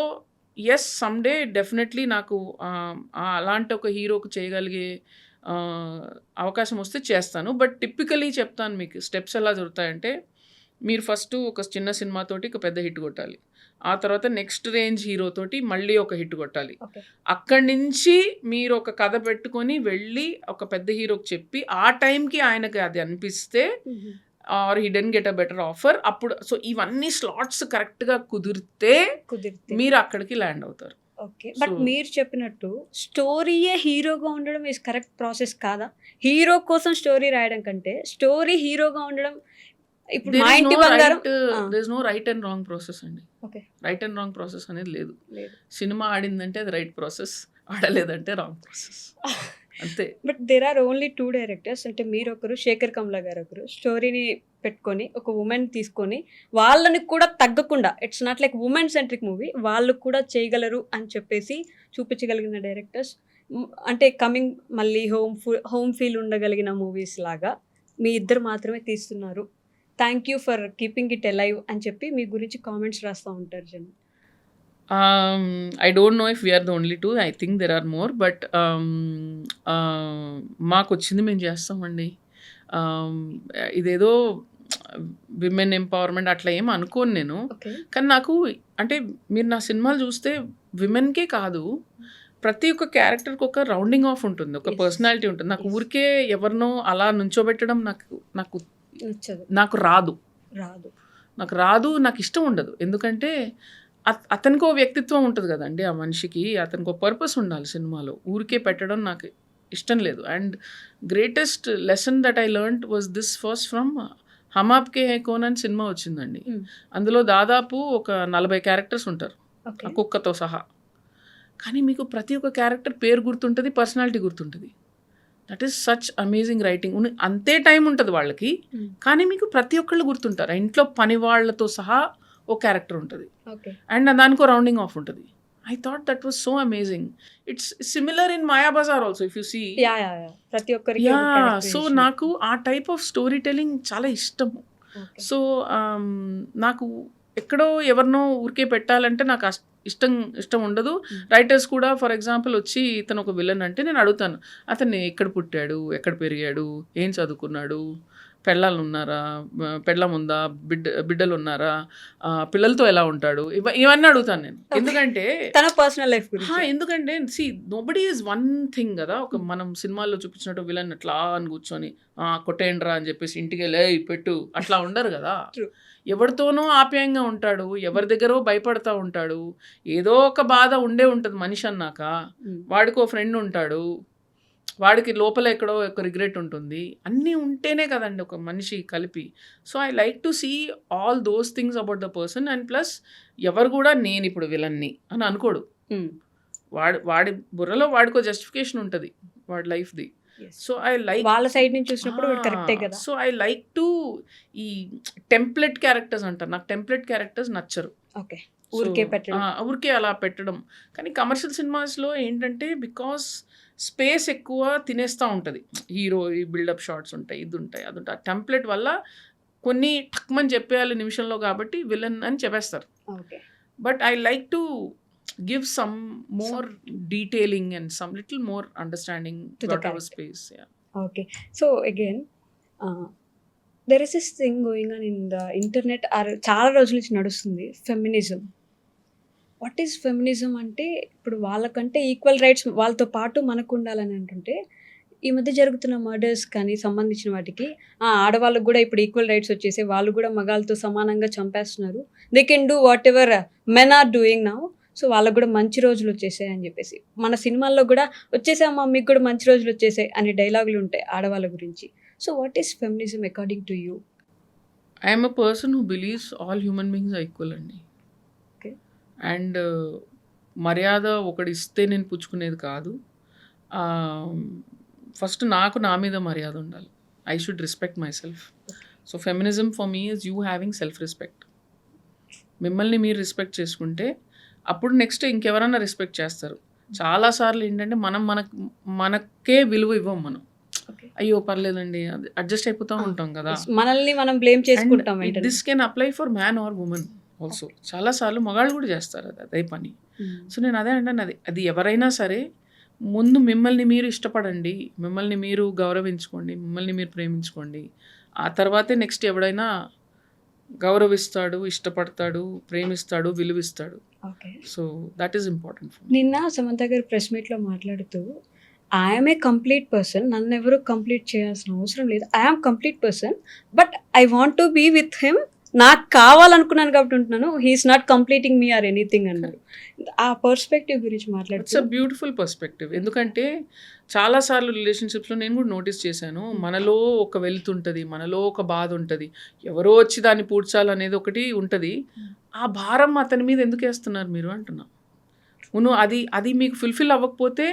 yes, someday definitely నాకు అలాంటి ఒక హీరోకు చేయగలిగే అవకాశం వస్తే చేస్తాను. బట్ టిపికలీ చెప్తాను మీకు స్టెప్స్ ఎలా జరుగుతాయంటే, మీరు ఫస్ట్ ఒక చిన్న సినిమాతోటి ఒక పెద్ద హిట్ కొట్టాలి. ఆ తర్వాత నెక్స్ట్ రేంజ్ హీరోతోటి మళ్ళీ ఒక హిట్ కొట్టాలి. ఓకే. అక్కడి నుంచి మీరు ఒక కథ పెట్టుకొని వెళ్ళి ఒక పెద్ద హీరోకి చెప్పి ఆ టైంకి ఆయనకి అది అనిపిస్తే or he didn't get a better offer, అప్పుడు సో ఇవన్నీ స్లాట్స్ కరెక్ట్గా కుదిరితే మీరు అక్కడికి ల్యాండ్ అవుతారు. ఓకే. బట్ So- మీరు చెప్పినట్టు స్టోరీయే హీరోగా ఉండడం ఇస్ కరెక్ట్ ప్రాసెస్ కాదా? హీరో కోసం స్టోరీ రాయడం కంటే స్టోరీ హీరోగా ఉండడం ఇప్పుడు Maa Inti Bangaram. There is no right and wrong process అండి. Okay. Right and wrong process అనేది లేదు. లేదు. సినిమా ఆడిందంటే అది రైట్ ప్రాసెస్, ఆడలేదంటే రాంగ్ ప్రాసెస్ అంతే. But there are only 2 directors. అంటే మీరు ఒకరు, శేఖర్ కమ్లా గారు ఒకరు. స్టోరీని పెట్టుకొని ఒక ఉమెన్ తీసుకొని వాళ్ళని కూడా తగ్గకుండా, it's not like women centric movie, వాళ్ళు కూడా చేయగలరు అని చెప్పేసి చూపించగలిగిన డైరెక్టర్స్. అంటే కమింగ్ మళ్ళీ హోమ్ ఫీల్ ఉండగలిగిన మూవీస్ లాగా మీ ఇద్దరు మాత్రమే తీస్తున్నారు. Thank you for keeping it alive అని చెప్పి మీ గురించి కామెంట్స్ రాస్తూ ఉంటారు జనం. I don't know if we are the only 2. I think there are more. But మాకు వచ్చింది మేము చేస్తామండి. ఇదేదో విమెన్ ఎంపవర్మెంట్ అట్లా ఏం అనుకోను నేను. ఓకే. కానీ నాకు అంటే మీరు నా సినిమాలు చూస్తే విమెన్కే కాదు, ప్రతి ఒక్క క్యారెక్టర్కి ఒక రౌండింగ్ ఆఫ్ ఉంటుంది, ఒక Yes. పర్సనాలిటీ ఉంటుంది. నాకు Yes. ఊరికే ఎవరినో అలా నుంచోబెట్టడం నాకు నచ్చదు. నాకు రాదు. రాదు. నాకు ఇష్టం ఉండదు. ఎందుకంటే అతనికి ఓ వ్యక్తిత్వం ఉంటుంది కదండి ఆ మనిషికి, అతనికి ఒక పర్పస్ ఉండాలి సినిమాలో. ఊరికే పెట్టడం నాకు ఇష్టం లేదు. And greatest lesson that I learned was this first from Hum Aapke Hai కౌన్ అని సినిమా వచ్చిందండి. అందులో దాదాపు ఒక 40 క్యారెక్టర్స్ ఉంటారు, ఓకే. ఆ కుక్కతో సహా. కానీ మీకు ప్రతి ఒక్క క్యారెక్టర్ పేరు గుర్తుంటుంది, పర్సనాలిటీ గుర్తుంటుంది. That is such amazing writing. అంతే టైం ఉంటుంది వాళ్ళకి, కానీ మీకు ప్రతి ఒక్కళ్ళు గుర్తుంటారు. ఆ ఇంట్లో పని వాళ్ళతో సహా ఓ క్యారెక్టర్ ఉంటుంది, ఓకే. అండ్ దానికో రౌండింగ్ ఆఫ్ ఉంటుంది. I thought that was so amazing. It's similar in Mayabazar also if you see. Yeah ప్రతి ఒక్కరికి ఒక సో characterization. నాకు ఆ టైప్ ఆఫ్ స్టోరీ టెల్లింగ్ చాలా ఇష్టము. ఓకే. సో నాకు ఎక్కడో ఎవరినో ఊరికే పెట్టాలంటే నాకు ఇష్టం ఉండదు. రైటర్స్ కూడా ఫర్ ఎగ్జాంపుల్ వచ్చి ఇతను ఒక విలన్ అంటే నేను అడుగుతాను, అతన్ని ఎక్కడ పుట్టాడు, ఎక్కడ పెరిగాడు, ఏం చదువుకున్నాడు, పెళ్ళాలు ఉన్నారా, పెళ్ళం ఉందా, బిడ్డలు ఉన్నారా, పిల్లలతో ఎలా ఉంటాడు, ఇవన్నీ అడుగుతాను నేను. ఎందుకంటే తన పర్సనల్ లైఫ్ గురించి. ఎందుకంటే నోబడీ ఈజ్ వన్ థింగ్ కదా. ఒక మనం సినిమాల్లో చూపించినట్టు విలన్ అట్లా అని కూర్చొని కొట్టేయండిరా అని చెప్పేసి ఇంటికి వెళ్ళి పెట్టు అట్లా ఉండరు కదా. True. ఎవరితోనో ఆప్యాయంగా ఉంటాడు, ఎవరి దగ్గరో భయపడతా ఉంటాడు, ఏదో ఒక బాధ ఉండే ఉంటుంది మనిషి అన్నాక. వాడికి ఓ ఫ్రెండ్ ఉంటాడు, వాడికి లోపల ఎక్కడో ఒక రిగ్రెట్ ఉంటుంది. అన్నీ ఉంటేనే కదండి ఒక మనిషి కలిపి. So I like to see all those things about the person. And plus ఎవరు కూడా నేను ఇప్పుడు విలన్ని అని అనుకోడు. వాడి బుర్రలో వాడికో జస్టిఫికేషన్ ఉంటుంది వాడి లైఫ్ది. సో ఐ లైక్ వాళ్ళ సైడ్ నుంచి చూసినప్పుడు కరెక్టే కదా. సో ఐ లైక్ టు ఈ టెంప్లెట్ క్యారెక్టర్స్ అంటారు, నాకు టెంప్లెట్ క్యారెక్టర్స్ నచ్చరు. ఓకే. ఊరికే పెట్టడం. ఊరికే అలా పెట్టడం. కానీ కమర్షియల్ సినిమాస్‌లో ఏంటంటే బికాస్ స్పేస్ ఎక్కువ తినేస్తా ఉంటది. హీరో ఈ బిల్డప్ షాట్స్ ఉంటాయి. ఇదుంటాయి, అదుంటాయి. ఆ టెంప్లెట్ వల్ల కొన్ని టక్‌మని చెప్పేయాలి నిమిషంలో కాబట్టి విలన్ అని చెప్పేస్తారు. Okay. But I like to give some more detailing and some little more understanding To the what ever character. Space. Yeah! Okay. So again, there is this thing going on in the internet చాలా రోజుల నుంచి నడుస్తుంది, feminism. What is feminism అంటే ఇప్పుడు వాళ్ళకంటే equal rights వాళ్ళతో పాటు మనకు ఉండాలని అంటుంటే ఈ మధ్య జరుగుతున్న మర్డర్స్ కానీ సంబంధించిన వాటికి ఆడవాళ్ళకు కూడా ఇప్పుడు ఈక్వల్ రైట్స్ వచ్చేసి వాళ్ళు కూడా మగాళ్ళతో సమానంగా చంపేస్తున్నారు. They can do whatever men are doing now. So వాళ్ళకు కూడా మంచి రోజులు వచ్చేసాయి అని చెప్పేసి మన సినిమాల్లో కూడా వచ్చేసామా మీకు కూడా మంచి రోజులు వచ్చేసాయి అనే డైలాగులు ఉంటాయి ఆడవాళ్ళ గురించి. So what is feminism according to you? I am a person who believes all human beings are equal అండి. ఓకే. అండ్ మర్యాద ఒకడిస్తే నేను పుచ్చుకునేది కాదు. ఫస్ట్ నాకు నా మీద మర్యాద ఉండాలి. I should respect my self. So feminism for me is you having self respect. మిమ్మల్ని మీరు రెస్పెక్ట్ చేసుకుంటే అప్పుడు నెక్స్ట్ ఇంకెవరన్నా రెస్పెక్ట్ చేస్తారు. చాలాసార్లు ఏంటంటే మనకే విలువ ఇవ్వం మనం. ఓకే. అయ్యో పర్లేదండి అది అడ్జస్ట్ అయిపోతూ ఉంటాం కదా. మనల్ని మనం బ్లేమ్ చేసుకుంటాం. This can apply for man or women also. చాలాసార్లు మగాళ్ళు కూడా చేస్తారు అదే పని. సో నేను అదే అంటాను, అది ఎవరైనా సరే ముందు మిమ్మల్ని మీరు ఇష్టపడండి, మిమ్మల్ని మీరు గౌరవించుకోండి, మిమ్మల్ని మీరు ప్రేమించుకోండి. ఆ తర్వాతే నెక్స్ట్ ఎవడైనా గౌరవిస్తాడు, ఇష్టపడతాడు, ప్రేమిస్తాడు, విలువిస్తాడు. Okay. So that is important for me. నిన్న సమంత గారు ప్రెస్ మీట్లో మాట్లాడుతూ ఐఎమ్ ఏ కంప్లీట్ పర్సన్, నన్ను ఎవరు కంప్లీట్ చేయాల్సిన అవసరం లేదు, I'm complete person but I want to be with him, నాకు కావాలనుకున్నాను కాబట్టి ఉంటున్నాను, he is not completing me or anything అన్నారు. ఆ పర్స్పెక్టివ్ గురించి ఇట్స్ మాట్లాడుతూ అ బ్యూటిఫుల్ పర్స్పెక్టివ్. ఎందుకంటే చాలాసార్లు రిలేషన్షిప్స్లో నేను కూడా నోటీస్ చేశాను, మనలో ఒక వెలుతుంటుంది, మనలో ఒక బాధ ఉంటుంది, ఎవరో వచ్చి దాన్ని పూడ్చాలనేది ఒకటి ఉంటుంది. ఆ భారం అతని మీద ఎందుకు వేస్తున్నారు మీరు అంటున్నా. అవును, అది మీకు ఫుల్ఫిల్ అవ్వకపోతే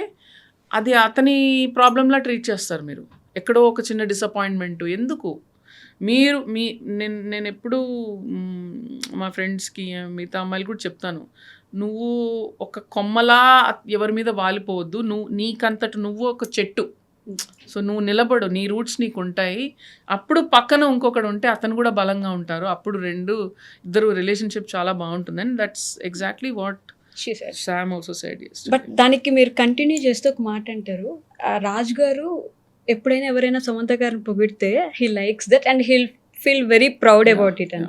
అది అతని ప్రాబ్లంలా ట్రీట్ చేస్తారు మీరు. ఎక్కడో ఒక చిన్న డిసప్పాయింట్మెంట్ ఎందుకు మీరు నేను ఎప్పుడు మా ఫ్రెండ్స్కి మిగతా అమ్మాయిలు కూడా చెప్తాను, నువ్వు ఒక కొమ్మలా ఎవరి మీద వాలిపోవద్దు, నీకంతటి నువ్వు ఒక చెట్టు. సో నువ్వు నిలబడు, నీ రూట్స్ నీకు ఉంటాయి. అప్పుడు పక్కన ఇంకొకడు ఉంటే అతను కూడా బలంగా ఉంటారు. అప్పుడు ఇద్దరు రిలేషన్షిప్ చాలా బాగుంటుంది. And that's exactly what Sam also said yesterday. But దానికి మీరు కంటిన్యూ చేస్తూ ఒక మాట అంటారు, రాజ్ గారు ఎప్పుడైనా ఎవరైనా సమంత గారిని పొగిడితే he likes that and he'll feel very proud about it అని.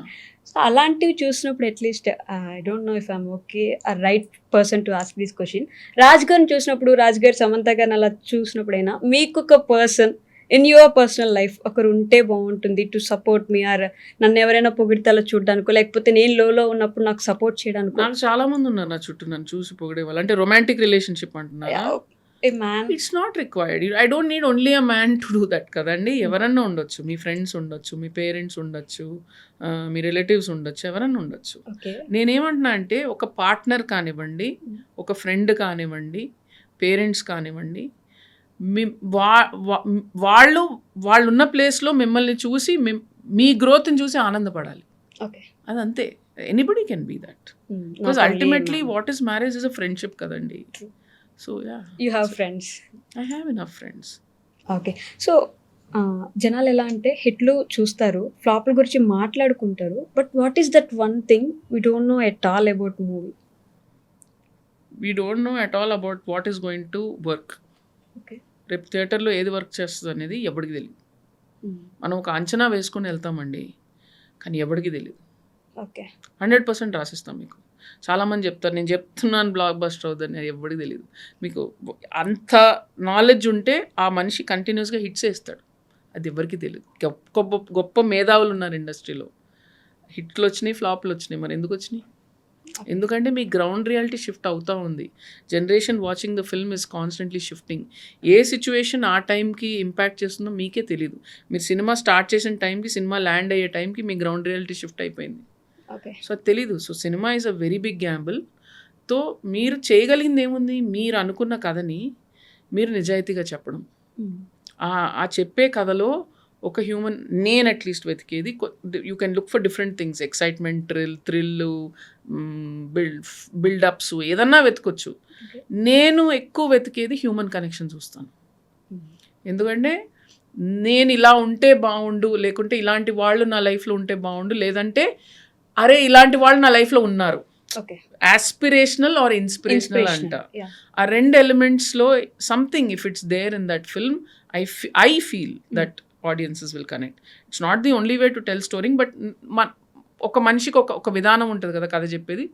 సో అలాంటివి చూసినప్పుడు at least I don't know if I'm okay right person to ask this question. Raj గారిని చూసినప్పుడు, రాజ్ గారు సమంత గారిని అలా చూసినప్పుడైనా మీకు ఒక person in your personal life ఒకరు ఉంటే బాగుంటుంది టు సపోర్ట్ మీ, ఆర్ నన్ను ఎవరైనా పొగిడితే అలా చూడడానికో, లేకపోతే నేను లోలో ఉన్నప్పుడు నాకు సపోర్ట్ చేయడానికి? నాకు చాలా మంది ఉన్నారు నా చుట్టూ నన్ను చూసి పొగిడే వాళ్ళు. అంటే రొమాంటిక్ రిలేషన్షిప్ అంటున్నారా? It's not required. I don't need only a man to do that కదండి. ఎవరన్నా ఉండొచ్చు, మీ ఫ్రెండ్స్ ఉండొచ్చు, మీ పేరెంట్స్ ఉండొచ్చు, మీ రిలేటివ్స్ ఉండొచ్చు, ఎవరన్నా ఉండొచ్చు. నేనేమంటున్నా అంటే ఒక పార్ట్నర్ కానివ్వండి, ఒక ఫ్రెండ్ కానివ్వండి, పేరెంట్స్ కానివ్వండి, వాళ్ళు ఉన్న ప్లేస్లో మిమ్మల్ని చూసి మీ గ్రోత్ని చూసి ఆనందపడాలి. అదంతే. Anybody can be that. Because ultimately what is marriage is a friendship కదండి. So yeah, you have friends. I have enough friends. Okay. So జనాలు ఎలా అంటే హిట్లు చూస్తారు, ఫ్లాప్ల గురించి మాట్లాడుకుంటారు, but what is that one thing we don't know at all about movie? We don't know at all about what is going to work. Okay. రేపు థియేటర్లో ఏది వర్క్ చేస్తుంది అనేది ఎవరికి తెలియదు. మనం ఒక అంచనా వేసుకొని వెళ్తామండి, కానీ ఎవరికి తెలియదు. ఓకే. 100% రాసిస్తాం మీకు. చాలామంది చెప్తారు నేను చెప్తున్నాను బ్లాక్ బస్టర్ అవుతుందని, అది ఎవరికి తెలియదు. మీకు అంత నాలెడ్జ్ ఉంటే ఆ మనిషి కంటిన్యూస్గా హిట్స్ వేస్తాడు, అది ఎవరికి తెలియదు. గొప్ప మేధావులు ఉన్నారు ఇండస్ట్రీలో, హిట్లు వచ్చినాయి, ఫ్లాప్లు వచ్చినాయి. మరి ఎందుకు వచ్చినాయి? ఎందుకంటే మీ గ్రౌండ్ రియాలిటీ షిఫ్ట్ అవుతూ ఉంది. Generation watching the film is constantly shifting. A situation ఆ టైంకి ఇంపాక్ట్ చేస్తుందో మీకే తెలియదు. మీరు సినిమా స్టార్ట్ చేసిన టైంకి, సినిమా ల్యాండ్ అయ్యే టైంకి మీ గ్రౌండ్ రియాలిటీ షిఫ్ట్ అయిపోయింది. సో అది తెలీదు. సో సినిమా is a very big gamble. తో మీరు చేయగలిగింది ఏముంది? మీరు అనుకున్న కథని మీరు నిజాయితీగా చెప్పడం. ఆ చెప్పే కథలో ఒక హ్యూమన్ నేను అట్లీస్ట్ వెతికేది you can look for different things, excitement, thrill, buildups ఏదన్నా వెతకొచ్చు. Okay. నేను ఎక్కువ వెతికేది హ్యూమన్ కనెక్షన్ చూస్తాను. ఎందుకంటే నేను ఇలా ఉంటే బాగుండు, లేకుంటే ఇలాంటి వాళ్ళు నా లైఫ్లో ఉంటే బాగుండు, లేదంటే అరే ఇలాంటి వాళ్ళు నా లైఫ్లో ఉన్నారు. ఓకే. ఆస్పిరేషనల్ ఆర్ ఇన్స్పిరేషనల్ అంట. ఆ రెండు ఎలిమెంట్స్లో something if it's there in that film, I feel that audiences will connect. It's not the only way to tell story, but ఒక మనిషికి ఒక విధానం ఉంటుంది కదా కథ చెప్పేది.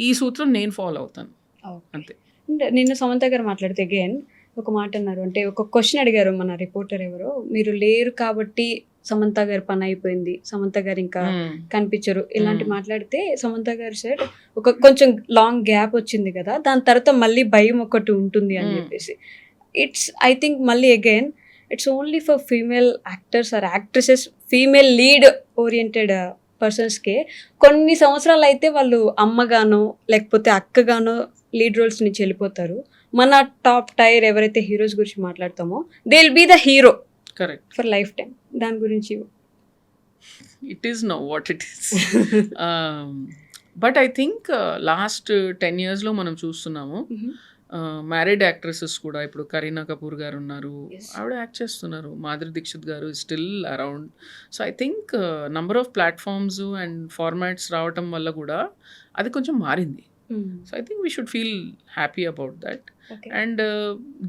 ఈ సూత్రం నేను ఫాలో అవుతాను అంతే. నిన్న సమంత గారు మాట్లాడితే అగైన్ ఒక మాట అన్నారు, అంటే ఒక క్వశ్చన్ అడిగారు మన రిపోర్టర్ ఎవరో, మీరు లేరు కాబట్టి సమంత గారి పని అయిపోయింది, సమంత గారు ఇంకా కనిపించరు ఇలాంటి మాట్లాడితే సమంత గారు సార్ ఒక కొంచెం లాంగ్ గ్యాప్ వచ్చింది కదా, దాని తర్వాత మళ్ళీ భయం ఒకటి ఉంటుంది అని చెప్పేసి. ఇట్స్ ఐ థింక్ మళ్ళీ again it's only for female actors or actresses, female lead oriented పర్సన్స్కే కొన్ని సంవత్సరాలు అయితే వాళ్ళు అమ్మగానో లేకపోతే అక్కగానో లీడ్ రోల్స్ నుంచి వెళ్ళిపోతారు. మన టాప్ టైర్ ఎవరైతే హీరోస్ గురించి మాట్లాడతామో they will be the hero correct for life time. దాని గురించి it is no what it is. But I think last 10 yearsలో మనం చూస్తున్నాము మ్యారీడ్ యాక్ట్రెసెస్ కూడా. ఇప్పుడు కరీనా కపూర్ గారు ఉన్నారు, ఆవిడ యాక్ట్ చేస్తున్నారు. మాధురి దీక్షిత్ గారు still around. So I think number of platforms and formats రావటం వల్ల కూడా అది కొంచెం మారింది. So I think we should feel happy about that. And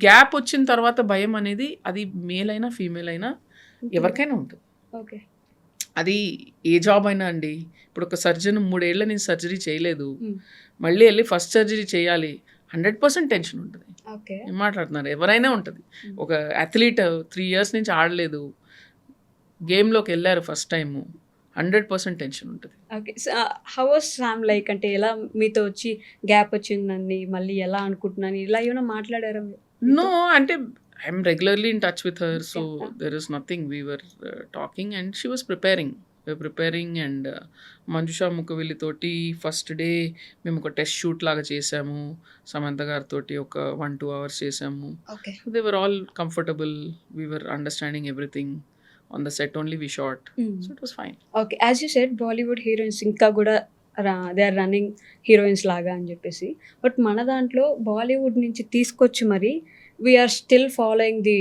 gap వచ్చిన తర్వాత భయం అనేది అది మేల్ అయినా ఫీమేల్ అయినా ఎవరికైనా ఉంటుంది. ఓకే. అది ఏ జాబ్ అయినా అండి. ఇప్పుడు ఒక సర్జన్ 3 ఏళ్ల నుంచి సర్జరీ చేయలేదు, మళ్ళీ వెళ్ళి ఫస్ట్ సర్జరీ చేయాలి, 100% టెన్షన్ ఉంటుంది. ఏం మాట్లాడుతున్నారు, ఎవరైనా ఉంటుంది. ఒక అథ్లీట్ 3 years నుంచి ఆడలేదు, గేమ్లోకి వెళ్ళారు ఫస్ట్ టైము, 100% టెన్షన్ ఉంటుంది. Okay. How was Sam like, అంటే ఎలా మీతో వచ్చి గ్యాప్ వచ్చిందని మళ్ళీ ఎలా అనుకుంటున్నాను ఇలా ఏమైనా మాట్లాడారా? నో, అంటే I'm regularly in touch with her, so there is nothing. We were talking and she was preparing and Manjusha Mukhavilli తోటి ఫస్ట్ డే మేము ఒక టెస్ట్ షూట్ లాగా చేసాము. సమంత గారితో ఒక 1-2 hours చేసాము. They were all comfortable, we were understanding everything. On the set only we shot. So it was fine. Okay, as you said Bollywood heroines ఇంకా కూడా దే ఆర్ రన్నింగ్ హీరోయిన్స్ లాగా అని చెప్పేసి, బట్ మన దాంట్లో బాలీవుడ్ నుంచి తీసుకొచ్చి మరి we are still following the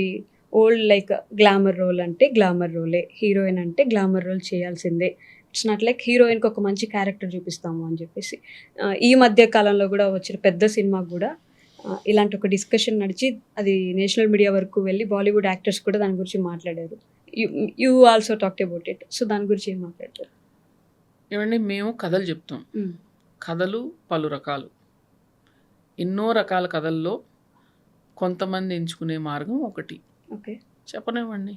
old like glamour role అంటే గ్లామర్ రోలే, హీరోయిన్ అంటే గ్లామర్ రోల్ చేయాల్సిందే. ఇట్స్ నాట్ లైక్ హీరోయిన్కి ఒక మంచి క్యారెక్టర్ చూపిస్తాము అని చెప్పేసి. ఈ మధ్య కాలంలో కూడా వచ్చిన పెద్ద సినిమాకు కూడా ఇలాంటి ఒక డిస్కషన్ నడిచి అది నేషనల్ మీడియా వరకు వెళ్ళి బాలీవుడ్ యాక్టర్స్ కూడా దాని గురించి మాట్లాడారు. You also talked about it. So దాని గురించి ఏం మాట్లాడతారు? ఏమండి, మేము కథలు చెప్తాం. కథలు పలు రకాలు, ఎన్నో రకాల కథల్లో కొంతమంది ఎంచుకునే మార్గం ఒకటి. ఓకే, చెప్పనివ్వండి,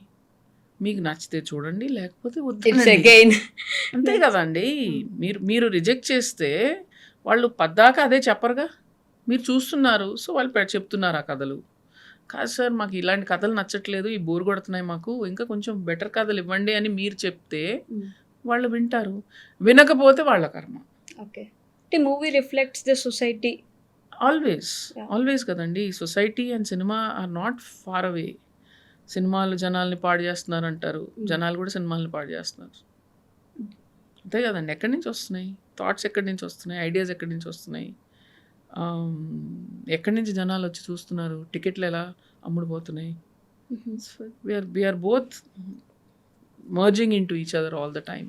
మీకు నచ్చితే చూడండి, లేకపోతే అంతే కదండి. మీరు రిజెక్ట్ చేస్తే వాళ్ళు పద్దాకా అదే చెప్పరుగా, మీరు చూస్తున్నారు, సో వాళ్ళు చెప్తున్నారు ఆ కథలు. కాదు సార్, మాకు ఇలాంటి కథలు నచ్చట్లేదు, ఈ బోర్ కొడుతున్నాయి మాకు, ఇంకా కొంచెం బెటర్ కథలు ఇవ్వండి అని మీరు చెప్తే వాళ్ళు వింటారు, వినకపోతే వాళ్ళ కర్మ. Okay, movie reflects the society always కదండి. Society and cinema are not far away. సినిమాలు జనాల్ని పాడు చేస్తున్నారు అంటారు, జనాలు కూడా సినిమాలని పాడు చేస్తున్నారు. అంతే కదండి. ఎక్కడి నుంచి వస్తున్నాయి థాట్స్, ఎక్కడి నుంచి వస్తున్నాయి ఐడియాస్, ఎక్కడి నుంచి వస్తున్నాయి, ఎక్కడి నుంచి జనాలు వచ్చి చూస్తున్నారు, టికెట్లు ఎలా అమ్ముడుపోతున్నాయి. We're both merging into each other all the time.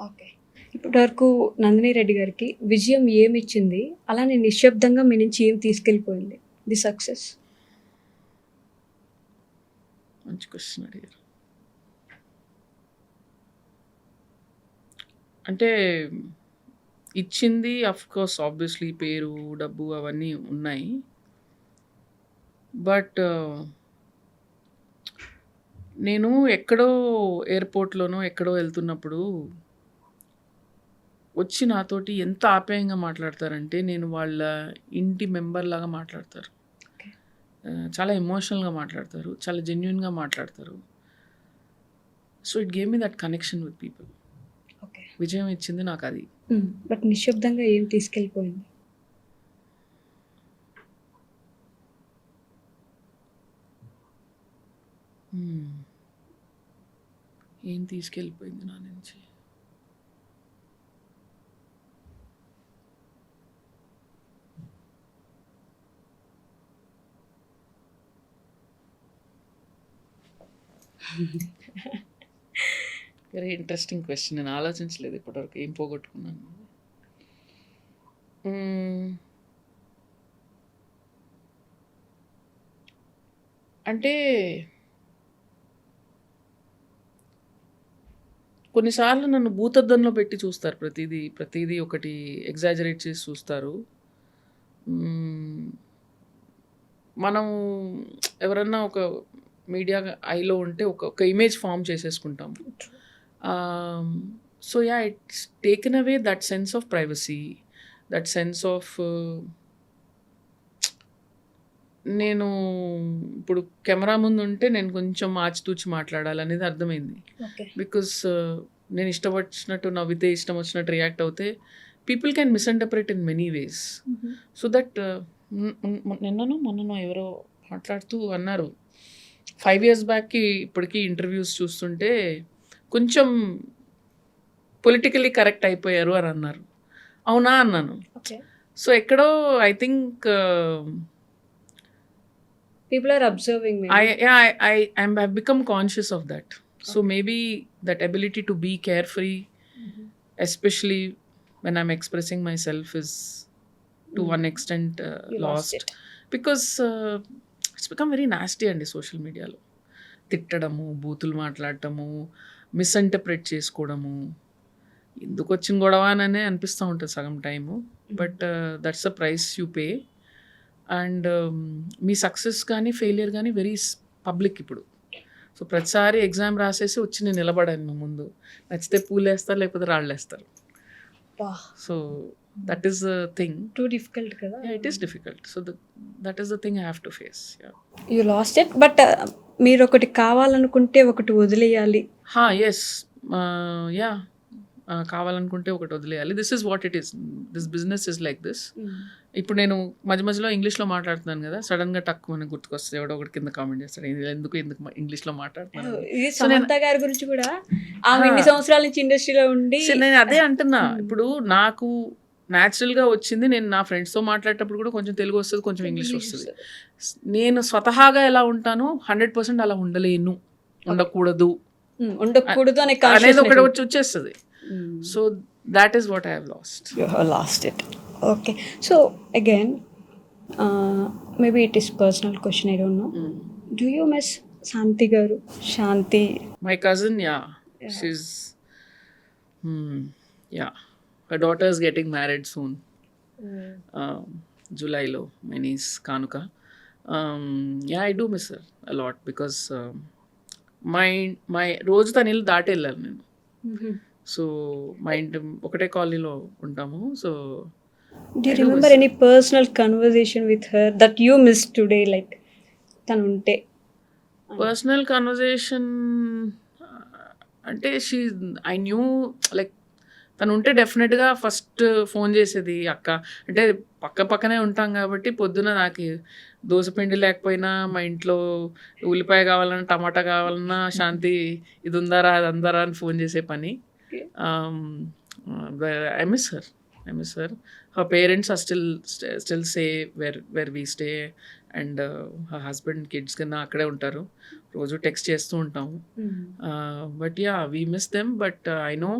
Okay, ఇప్పటి వరకు నందిని రెడ్డి గారికి విజయం ఏమిచ్చింది, అలానే నిశ్శబ్దంగా మీ నుంచి ఏం తీసుకెళ్ళిపోయింది ది సక్సెస్? మంచి క్వశ్చన్ అడిగారు. అంటే ఇచ్చింది అఫ్కోర్స్ ఆబ్వియస్లీ పేరు, డబ్బు అవన్నీ ఉన్నాయి. బట్ నేను ఎక్కడో ఎయిర్పోర్ట్లోనో ఎక్కడో వెళ్తున్నప్పుడు వచ్చి నాతోటి ఎంత ఆప్యాయంగా మాట్లాడతారంటే, నేను వాళ్ళ ఇంటి మెంబర్ లాగా మాట్లాడతారు, చాలా ఎమోషనల్గా మాట్లాడతారు, చాలా జెన్యున్గా మాట్లాడతారు. So it gave me that connection with people. విజయం ఇచ్చింది నాకు అది. బట్ నిశ్శబ్దంగా ఏం తీసుకెళ్ళిపోయింది? ఏం తీసుకెళ్ళిపోయింది నా నుంచి? Very interesting question. నేను ఆలోచించలేదు ఇప్పటివరకు ఏం పోగొట్టుకున్నాను. అంటే కొన్నిసార్లు నన్ను భూతద్దంలో పెట్టి చూస్తారు. ప్రతిదీ ఒకటి ఎగ్జాజరేట్ చేసి చూస్తారు. మనం ఎవరన్నా ఒక మీడియా ఐలో ఉంటే ఒక ఇమేజ్ ఫామ్ చేసేసుకుంటాం. So yeah, it's taken away that sense of privacy, that sense of నేను ఇప్పుడు కెమెరా ముందు ఉంటే నేను కొంచెం ఆచితూచి మాట్లాడాలనేది అర్థమైంది. ఓకే. బికాస్ నేను ఇష్టం వచ్చినట్టు నవ్వితే, ఇష్టం వచ్చినట్టు రియాక్ట్ అవుతే people can misinterpret in many ways. So that మొన్ననో ఎవరో మాట్లాడుతూ అన్నారు, 5 years బ్యాక్కి ఇప్పటికీ ఇంటర్వ్యూస్ చూస్తుంటే కొంచెం పొలిటికలీ కరెక్ట్ అయిపోయారు అని అన్నారు. అవునా అన్నాను. ఓకే. సో ఎక్కడో I think people are observing me. I've become conscious of that. So maybe that ability to be carefree, especially when I'm expressing myself, is to one extent You lost. it. Because it's become very nasty అండి social మీడియాలో. తిట్టడము, బూతులు మాట్లాడటము, misinterpret చేసుకోవడము, ఎందుకు వచ్చిన గొడవ అనే అనిపిస్తూ ఉంటుంది సగం time. But that's the price you pay. And me success కానీ ఫెయిలియర్ కానీ వెరీ పబ్లిక్ ఇప్పుడు. సో ప్రతిసారి ఎగ్జామ్ రాసేసి వచ్చి నేను నిలబడాను మీ ముందు. నచ్చితే పూలేస్తారు, లేకపోతే రాళ్ళు వేస్తారు. So that is the thing. Too difficult కదా. It is difficult. So that is the thing I have to face. You lost it. But మీరు ఒకటి కావాలనుకుంటే ఒకటి వదిలేయాలి. ఎస్, యా, కావాలనుకుంటే ఒకటి వదిలేయాలి. This is what it is. This business is like this. ఇప్పుడు నేను మధ్యలో ఇంగ్లీష్లో మాట్లాడుతున్నాను కదా, సడన్గా టక్కు మనకు గుర్తుకొస్తుంది, ఎవడో ఒకటి కింద కామెంట్ చేస్తాడు, ఎందుకు ఇంగ్లీష్లో మాట్లాడుతున్నాను. ఇది సమంత గారి గురించి కూడా, ఆమె ఇన్ని సంవత్సరాల నుంచి ఇండస్ట్రీలో ఉండి. నేను అదే అంటున్నా, ఇప్పుడు నాకు న్యాచురల్గా వచ్చింది. నేను నా ఫ్రెండ్స్తో మాట్లాడేటప్పుడు కూడా కొంచెం తెలుగు వస్తుంది, కొంచెం ఇంగ్లీష్ వస్తుంది. నేను స్వతహాగా ఎలా ఉంటానో 100% అలా ఉండలేను, ఉండకూడదు అనేది ఒకటి వచ్చేస్తుంది. So that is what I have lost. You have lost it. Okay. So again, maybe it is personal question, I don't know. Do you miss Shanti garu? Shanti, my cousin, yeah. She's yeah, her daughter is getting married soon. July lo, my niece Kanuka. Yeah, I do miss her a lot because my రోజు తన ఇల్లు దాటి వెళ్ళాను నేను. So Maa ఇంటి ఒకటే కాలనీలో ఉంటాము. So do you remember any personal conversation with her that you miss today, like తను ఉంటే? పర్సనల్ కన్వర్జేషన్ అంటే ఐ న్యూ లైక్ తను ఉంటే డెఫినెట్గా ఫస్ట్ ఫోన్ చేసేది, అక్క అంటే పక్కనే ఉంటాం కాబట్టి పొద్దున నాకు దోసపిండి లేకపోయినా మా ఇంట్లో ఉల్లిపాయ కావాలన్నా టమాటా కావాలన్నా శాంతి ఇది ఉందారా అది అందారా అని ఫోన్ చేసే పని. I miss her. Her parents are still say where we stay, and her husband, kids kina akkade untaru. Roju text chestu untamu. But yeah, we miss them. But I know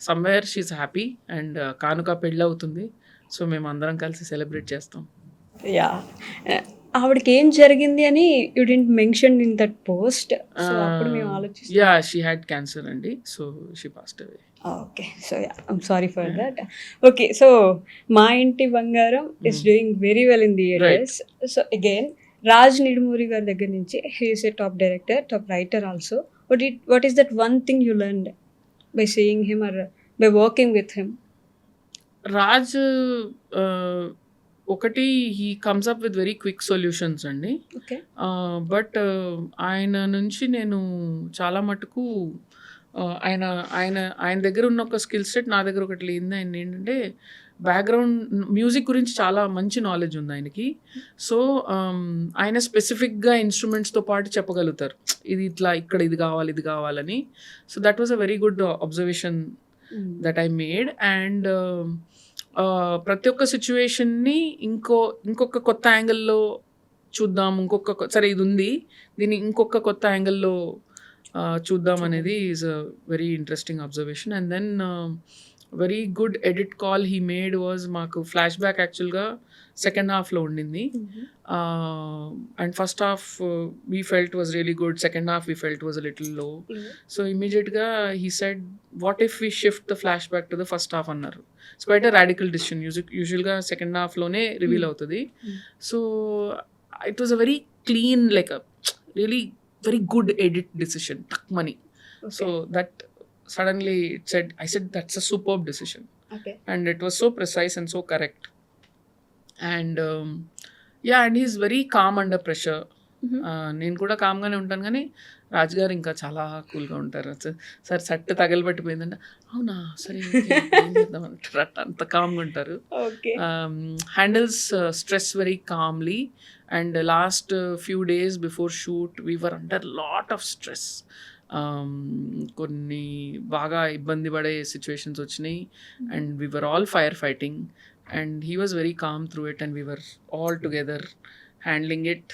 somewhere she's happy, and Kanuka pedli avutundi. So మేము అందరం కలిసి celebrate చేస్తాం. Yeah, ఆవిడకి ఏం జరిగింది అని you didn't mention in that post. So అప్పుడు మేము ఆలోచిస్తాం. యా, షీ హ్యాడ్ క్యాన్సర్ అండి. So she passed away. Okay. So yeah, I'm sorry for that. Okay. So Maa Inti Bangaram is doing very well in theatres. So again Raj Nidumuri గారి దగ్గర నుంచి, he is a top director, top writer also. What is that one thing you learned by seeing him or by working with him? Raj ఒకటి, he comes up with very quick solutions అండి. Okay. But ఆయన నుంచి నేను చాలా మటుకు ఆయన దగ్గర ఉన్న ఒక స్కిల్ సెట్ నా దగ్గర ఒకటి లేనిది. ఆయన ఏంటంటే బ్యాక్‌గ్రౌండ్ మ్యూజిక్ గురించి చాలా మంచి నాలెడ్జ్ ఉంది ఆయనకి. సో, ఆయన స్పెసిఫిక్‌గా ఇన్‌స్ట్రుమెంట్స్‌తో పాటు చెప్పగలుగుతారు. ఇది ఇట్లా ఇక్కడ ఇది గావాలి, ఇది గావాలని. So, that was a very good observation that I made. And ప్రతి ఒక్క సిట్యుయేషన్‌ని ఇంకొక కొత్త యాంగిల్‌లో చూద్దాం. సరే ఇదుంది. దీన్ని ఇంకొక కొత్త యాంగిల్‌లో చూద్దాం అనేది is a very interesting observation. And then very good edit call he made was మాకు ఫ్లాష్ బ్యాక్ యాక్చువల్‌గా సెకండ్ హాఫ్‌లో ఉండింది. And first half we felt was really good. Second half we felt was a little low. So ఇమ్మీడియేట్‌గా he said what if we shift the flashback to the first half అన్నారు. It's quite a radical decision. యూజువల్‌గా second హాఫ్‌లోనే reveal అవుతది. So it was a very clean like a really very good edit decision, takmani. So that suddenly I said that's a superb decision. Okay. And it was so precise and so correct. And yeah, and he's very calm under pressure. నేను కూడా కామ్గానే ఉంటాను కానీ రాజు గారు ఇంకా చాలా కూల్గా ఉంటారు. Sir సట్ తగలబట్టిపోయిందంటే అవునా సరే ఏం చేద్దాం అంటారు. అంత కామ్గా ఉంటారు. Handles stress very Kamli. And last few days before shoot we were under lot of stress. కొన్ని బాగా ఇబ్బంది పడే సిచ్యువేషన్స్ వచ్చినాయి. And we were all fire fighting and he was very calm through it and we were all together handling it.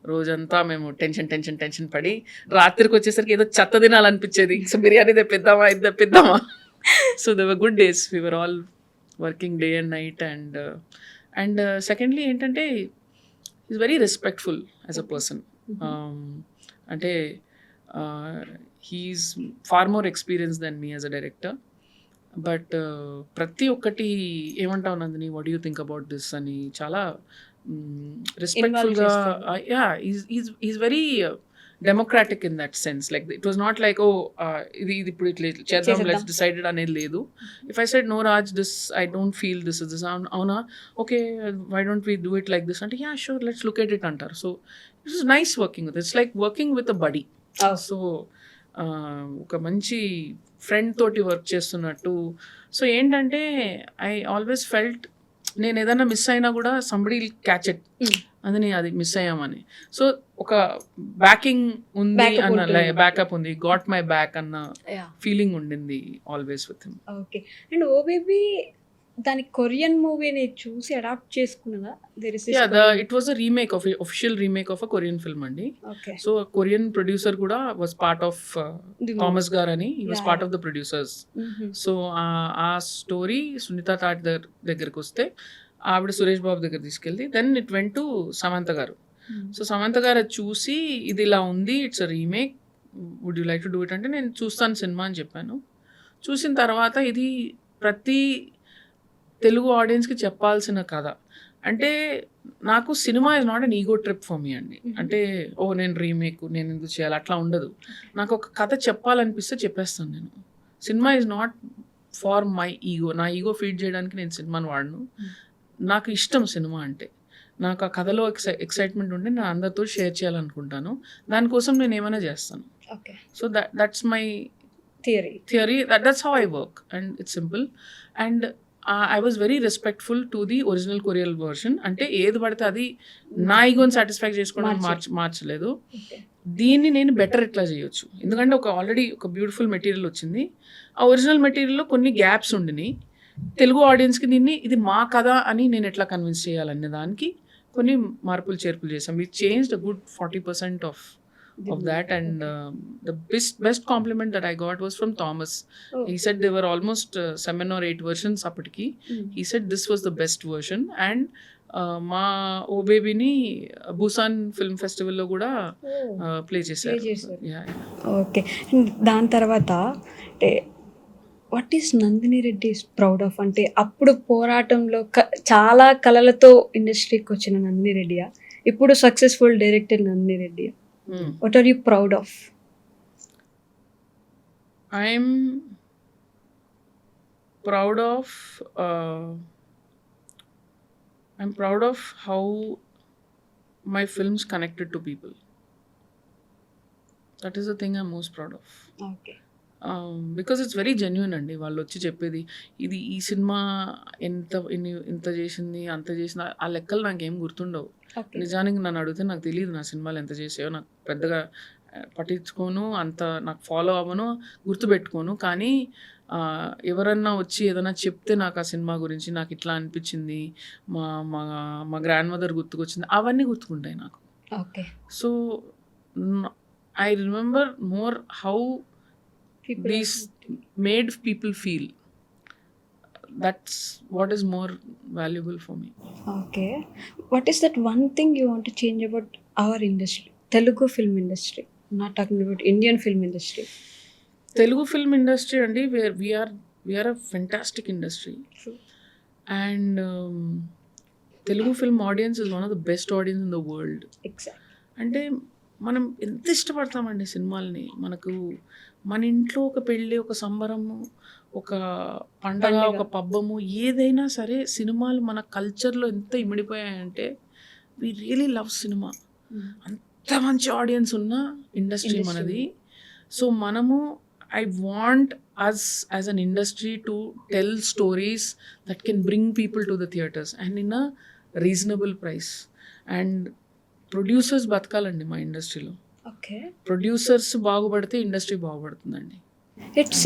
రోజంతా మేము tension పడి రాత్రికి వచ్చేసరికి ఏదో చెత్త తినాలనిపించేది. సో బిర్యానీ తెప్పిద్దామా ఇది తెప్పిద్దామా. So they were good days. We were all working day and night. And secondly ఏంటంటే is very respectful as a person. అంటే he is far more experience than me as a director. But ప్రతి ఒక్కటి ఏమంటావు Nandini what you think about this అని చాలా రెస్పెక్ట్ఫుల్గా is very democratic in that sense. Like it was not like oh ఇది ఇప్పుడు ఇట్లా చేద్దాం లెట్స్ డిసైడెడ్ అనేది లేదు. If I said no Raj this I don't feel this is this అవునా okay why don't we do it like this అంటే yeah sure let's look at it అంటారు. So it is nice working with. It's like working with a buddy. So ఒక మంచి friend తోటి work చేస్తున్నట్టు. So ఏంటంటే I always felt నేను ఏదైనా miss అయినా కూడా సంబడి క్యాచ్ ఇట్ అని అది మిస్ అయ్యామని. సో ఒక బ్యాకింగ్ ఉంది అన్న బ్యాకప్ ఉంది, గాట్ మై బ్యాక్ అన్న ఫీలింగ్ ఉండింది always with him. Okay. And oh baby దాని కొరియన్ మూవీని చూసి అడాప్ట్ చేసుకున్నదా? It was a remake of official remake of a Korean film అండి. సో కొరియన్ ప్రొడ్యూసర్ కూడా వాజ్ పార్ట్ ఆఫ్ థామస్ గార్ అని. He was part of the producers. So ఆ story Sunitha Tati దగ్గరికి వస్తే ఆవిడ సురేష్ బాబు దగ్గర తీసుకెళ్ళి then it went to Samantha garu. So Samantha garu అది చూసి ఇది ఇలా ఉంది, it's a remake, would you like to do it అంటే నేను చూస్తాను సినిమా అని చెప్పాను. చూసిన తర్వాత ఇది ప్రతి తెలుగు ఆడియన్స్కి చెప్పాల్సిన కథ. అంటే నాకు cinema is not an ego trip for me అండి. అంటే ఓ నేను రీమేక్ నేను ఎందుకు చేయాలి అట్లా ఉండదు. నాకు ఒక కథ చెప్పాలనిపిస్తే చెప్పేస్తాను నేను. Cinema is not for my ego. నా ఈగో ఫీడ్ చేయడానికి నేను సినిమాని వాడను. నాకు ఇష్టం సినిమా అంటే. నాకు ఆ కథలో ఎక్సైట్మెంట్ ఉంటే నేను అందరితో షేర్ చేయాలనుకుంటాను. దానికోసం నేను ఏమైనా చేస్తాను. So that's my theory. That's how I work and it's simple. And I was very respectful to the original Korean version. అంటే ఏది పడితే అది నా ఈగోని సాటిస్ఫై చేసుకోవడానికి మార్చలేదు. దీన్ని నేను బెటర్ ఎట్లా చేయొచ్చు, ఎందుకంటే ఆల్రెడీ ఒక బ్యూటిఫుల్ మెటీరియల్ వచ్చింది. ఆ ఒరిజినల్ మెటీరియల్లో కొన్ని గ్యాప్స్ ఉండినాయి. తెలుగు ఆడియన్స్కి ఇది మా కథ అని నేను ఎట్లా కన్విన్స్ చేయాలనే దానికి కొన్ని మార్పులు చేర్పులు చేసాం. We changed a good 40% of that. And the best compliment that I got was from Thomas. He said there were almost 7 or 8 versions apatiki. He said this was the best version. And మా ఓ బేబీని Busan film ఫెస్టివల్లో కూడా play చేశారు. Okay. దాని తర్వాత అంటే what is Nandini Reddy is proud of? అంటే అప్పుడు పోరాటంలో చాలా కళలతో ఇండస్ట్రీకి వచ్చిన నందిని రెడ్డియా, ఇప్పుడు సక్సెస్ఫుల్ డైరెక్టర్ నందిని రెడ్డియా? What are you proud of? I'm proud of how my films connected to people. That is the thing I'm most proud of. Okay. Because it's very genuine అండి. వాళ్ళు వచ్చి చెప్పేది ఇది ఈ సినిమా ఇంత చేసింది, అంత చేసింది, ఆ లెక్కలు నాకేం గుర్తుండవు. ఓకే. నిజానికి నన్ను అడిగితే నాకు తెలియదు నా సినిమాలు ఎంత చేసాయో. నాకు పెద్దగా పట్టించుకోను, అంత నాకు ఫాలో అవ్వను, గుర్తుపెట్టుకోను. కానీ ఎవరన్నా వచ్చి ఏదైనా చెప్తే నాకు ఆ సినిమా గురించి నాకు ఇట్లా అనిపించింది, మా మా మా గ్రాండ్ మదర్ గుర్తుకొచ్చింది, అవన్నీ గుర్తుకుంటాయి నాకు. Okay. So I remember more how People these made people feel. That's what is more valuable for me. Okay. What is that one thing you want to change about our industry? Telugu film industry. I'm not talking about Indian film industry. Telugu film industry andi, where we are a fantastic industry. True. And Telugu film audience is one of the best audience in the world. Exactly. అంటే మనం ఎంత ఇష్టపడతామండి సినిమాల్ని. మనకు మన ఇంట్లో ఒక పెళ్ళి, ఒక సంబరము, ఒక పండగ, ఒక పబ్బము, ఏదైనా సరే సినిమాలు మన కల్చర్లో ఎంత ఇమిడిపోయాయంటే వి రియలీ లవ్ సినిమా. అంత మంచి ఆడియన్స్ ఉన్న ఇండస్ట్రీ మనది. సో మనము I want us as an industry to tell stories that can bring people to the theatres and in a reasonable price. And producers బతకాలండి మా ఇండస్ట్రీలో. ఓకే. ప్రొడ్యూసర్స్ బాగుపడితే industry బాగుపడుతుందండి. ఇట్స్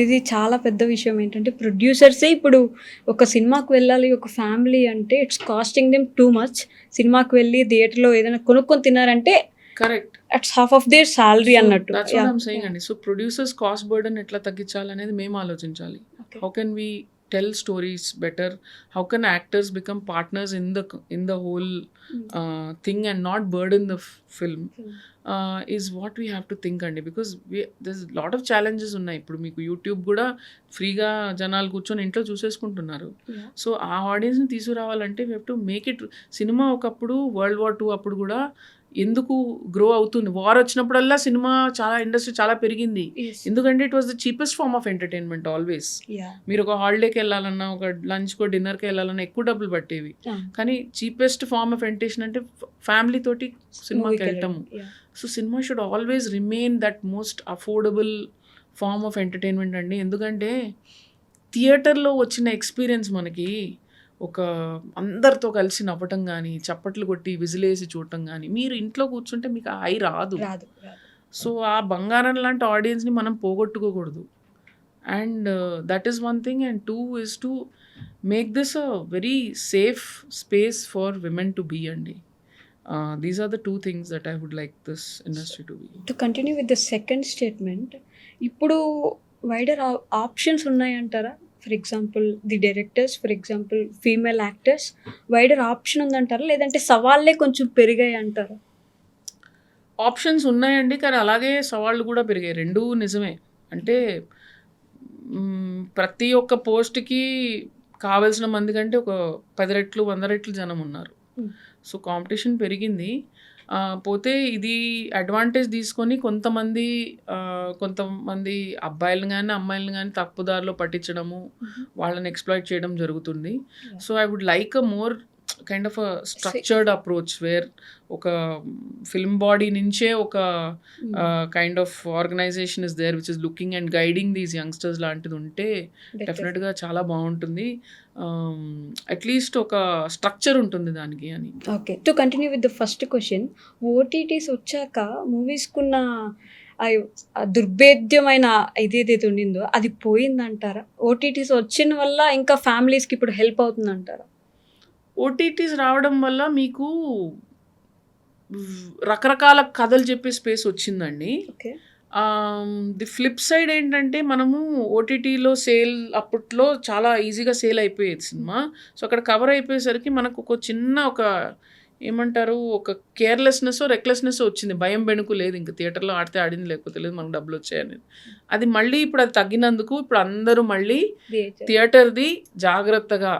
ఇది చాలా పెద్ద విషయం. ఏంటంటే ప్రొడ్యూసర్సే ఇప్పుడు ఒక సినిమాకు వెళ్ళాలి, ఒక ఫ్యామిలీ అంటే it's costing them too much. సినిమాకి వెళ్ళి థియేటర్లో ఏదైనా కొనుక్కొని తిన్నారంటే correct, it's half of their salary అన్నట్టు. దట్స్ వాట్ ఐమ్ సేయింగ్ అండి. సో ప్రొడ్యూసర్స్ కాస్ట్ బర్డెన్ ఎట్లా తగ్గించాలి అనేది మేము ఆలోచించాలి. How can we tell stories better, how can actors become partners in the whole thing and not burden the film, is what we have to think andi, because there's a lot of challenges unnai. Ippudu meeku YouTube kuda freega janalu కూర్చొని ఇంట్లో చూసేసుకుంటున్నారు. So ఆ ఆడియన్స్ని తీసుకురావాలంటే we have to make it. Cinema ఒకప్పుడు World War II అప్పుడు కూడా ఎందుకు grow అవుతుంది, వార్ వచ్చినప్పుడల్లా సినిమా చాలా ఇండస్ట్రీ చాలా పెరిగింది. ఎందుకంటే it was the cheapest form of entertainment always. మీరు ఒక హాలిడేకి వెళ్ళాలన్నా, ఒక లంచ్కో డిన్నర్కి వెళ్ళాలన్నా ఎక్కువ డబ్బులు పట్టేవి. కానీ చీపెస్ట్ ఫార్మ్ ఆఫ్ ఎంటర్టైన్మెంట్ అంటే ఫ్యామిలీ తోటి సినిమాకి వెళ్ళటము. So cinema should always remain that most affordable form of entertainment అండి. ఎందుకంటే థియేటర్లో వచ్చిన ఎక్స్పీరియన్స్ మనకి ఒక అందరితో కలిసి నవ్వటం కానీ, చప్పట్లు కొట్టి విజిలేసి చూడటం కానీ, మీరు ఇంట్లో కూర్చుంటే మీకు ఆ హై రాదు. సో ఆ బంగారం లాంటి ఆడియన్స్ని మనం పోగొట్టుకోకూడదు. And that is one thing. And two is to make this a very safe space for women to be అండి. These are the two things that I would like this industry to be. To continue with the second statement, ఇప్పుడు wider options ఉన్నాయంటారా? For example the directors, for example female actors, wider option ఉందంటారా, లేదంటే సవాళ్ళే కొంచెం పెరిగాయి అంటారా? Options ఉన్నాయండి, కానీ అలాగే సవాళ్ళు కూడా పెరిగాయి. రెండూ నిజమే. అంటే ప్రతి ఒక్క పోస్ట్కి కావాల్సిన మంది కంటే ఒక 10 రెట్లు 100 రెట్లు జనం ఉన్నారు. సో కాంపిటీషన్ పెరిగింది. పోతే ఇది అడ్వాంటేజ్ తీసుకొని కొంతమంది అబ్బాయిలను కానీ అమ్మాయిలను కానీ తప్పుదారిలో పట్టించడము, వాళ్ళని ఎక్స్ప్లాయిట్ చేయడం జరుగుతుంది. So I would like a more kind of a structured approach where ఒక ఫిల్మ్ బాడీ నుంచే ఒక kind of organisation is there which is looking and guiding these youngsters లాంటిది ఉంటే డెఫినెట్గా చాలా బాగుంటుంది. అట్లీస్ట్ ఒక స్ట్రక్చర్ ఉంటుంది దానికి అని. Okay. To continue with the first question, OTTs వచ్చాక మూవీస్కున్న దుర్భేద్యమైన ఇదేదైతే ఉండిందో అది పోయిందంటారా? ఓటీటీస్ వచ్చిన వల్ల ఇంకా ఫ్యామిలీస్కి ఇప్పుడు హెల్ప్ అవుతుందంటారా? ఓటీటీస్ రావడం వల్ల మీకు రకరకాల కథలు చెప్పే స్పేస్ వచ్చిందండి. ది ఫ్లిప్ సైడ్ ఏంటంటే మనము ఓటీటీలో సేల్ అప్పట్లో చాలా ఈజీగా సేల్ అయిపోయేది సినిమా. సో అక్కడ కవర్ అయిపోయేసరికి మనకు ఒక చిన్న ఒక ఏమంటారు, ఒక కేర్లెస్నెస్ రెక్లెస్నెస్ వచ్చింది. భయం బెణుకు లేదు, ఇంకా థియేటర్లో ఆడితే ఆడింది, లేకపోతే లేదు, మనకు డబ్బులు వచ్చాయని. అది మళ్ళీ ఇప్పుడు అది తగ్గినందుకు ఇప్పుడు అందరూ మళ్ళీ థియేటర్ది జాగ్రత్తగా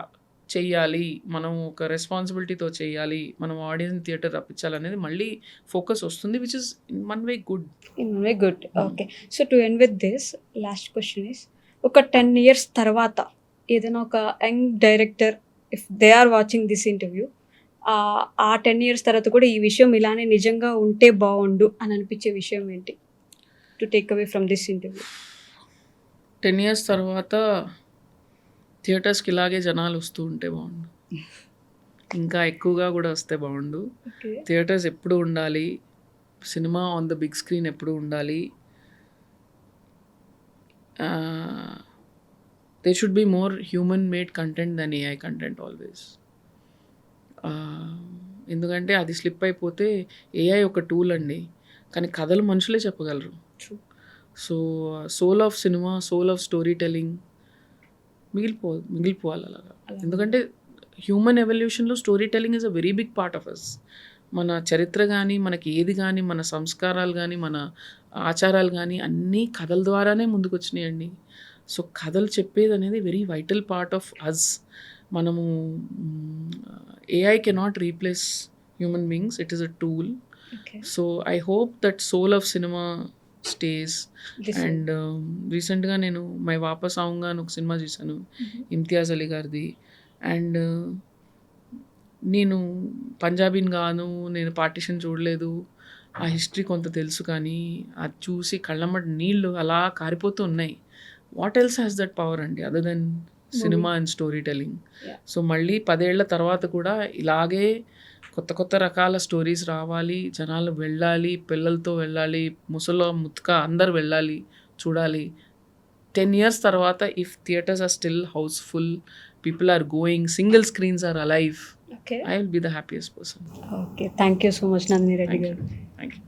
చెయ్యాలి, మనం ఒక రెస్పాన్సిబిలిటీతో చెయ్యాలి, మనం ఆడియన్స్ థియేటర్ రప్పించాలనేది మళ్ళీ ఫోకస్ వస్తుంది, which is in one way good. Okay. So to end with this last question is, ఒక 10 years తర్వాత ఏదైనా ఒక young director if they are watching this interview, ఆ 10 years తర్వాత కూడా ఈ విషయం ఇలానే నిజంగా ఉంటే బాగుండు అని అనిపించే విషయం ఏంటి to take away from this interview? 10 years తర్వాత థియేటర్స్‌కి ఇలాగే జనాలు వస్తూ ఉంటే బాగుండు. ఇంకా ఎక్కువగా కూడా వస్తే బాగుండు. ఓకే. థియేటర్స్ ఎప్పుడూ ఉండాలి. Cinema on the big screen ఎప్పుడూ ఉండాలి. There should be more human made content then AI content always. ఎందుకంటే అది స్లిప్ అయిపోతే ఏఐ ఒక టూల్ అండి. కానీ కథలు మనుషులే చెప్పగలరు. True. So soul of cinema, soul of storytelling మిగిలిపోవాలి అలాగా. ఎందుకంటే హ్యూమన్ ఎవల్యూషన్లో storytelling is a very big part of us. మన చరిత్ర కానీ, మనకి ఏది కానీ, మన సంస్కారాలు కానీ, మన ఆచారాలు కానీ అన్నీ కథల ద్వారానే ముందుకు వచ్చినాయండి. సో కథలు చెప్పేది అనేది very vital part of us. మనము AI cannot replace human beings, it is a tool. Okay. So I hope that soul of cinema stays. This one. And రీసెంట్గా నేను మై వాపస్ ఆਉਂగా అని ఒక సినిమా చూశాను, ఇమ్తియాజ్ అలీ గారిది. అండ్ నేను పంజాబీని కాను, నేను పార్టీషన్ చూడలేదు, ఆ హిస్టరీ కొంత తెలుసు, కానీ అది చూసి కళ్ళమ్మటి నీళ్ళు అలా కారిపోతూ ఉన్నాయి. What else has that power అండి other than cinema and storytelling. Yeah. So మళ్ళీ 10 ఏళ్ల తర్వాత కూడా ఇలాగే కొత్త కొత్త రకాల స్టోరీస్ రావాలి, జనాలు వెళ్ళాలి, పిల్లలతో వెళ్ళాలి, ముసలో ముతక అందరు వెళ్ళాలి, చూడాలి. 10 years తర్వాత if theatres are still house full, people are going, single screens are alive, okay. I will be the happiest person. Okay. Thank you so much Nandini Reddy garu. Thank you.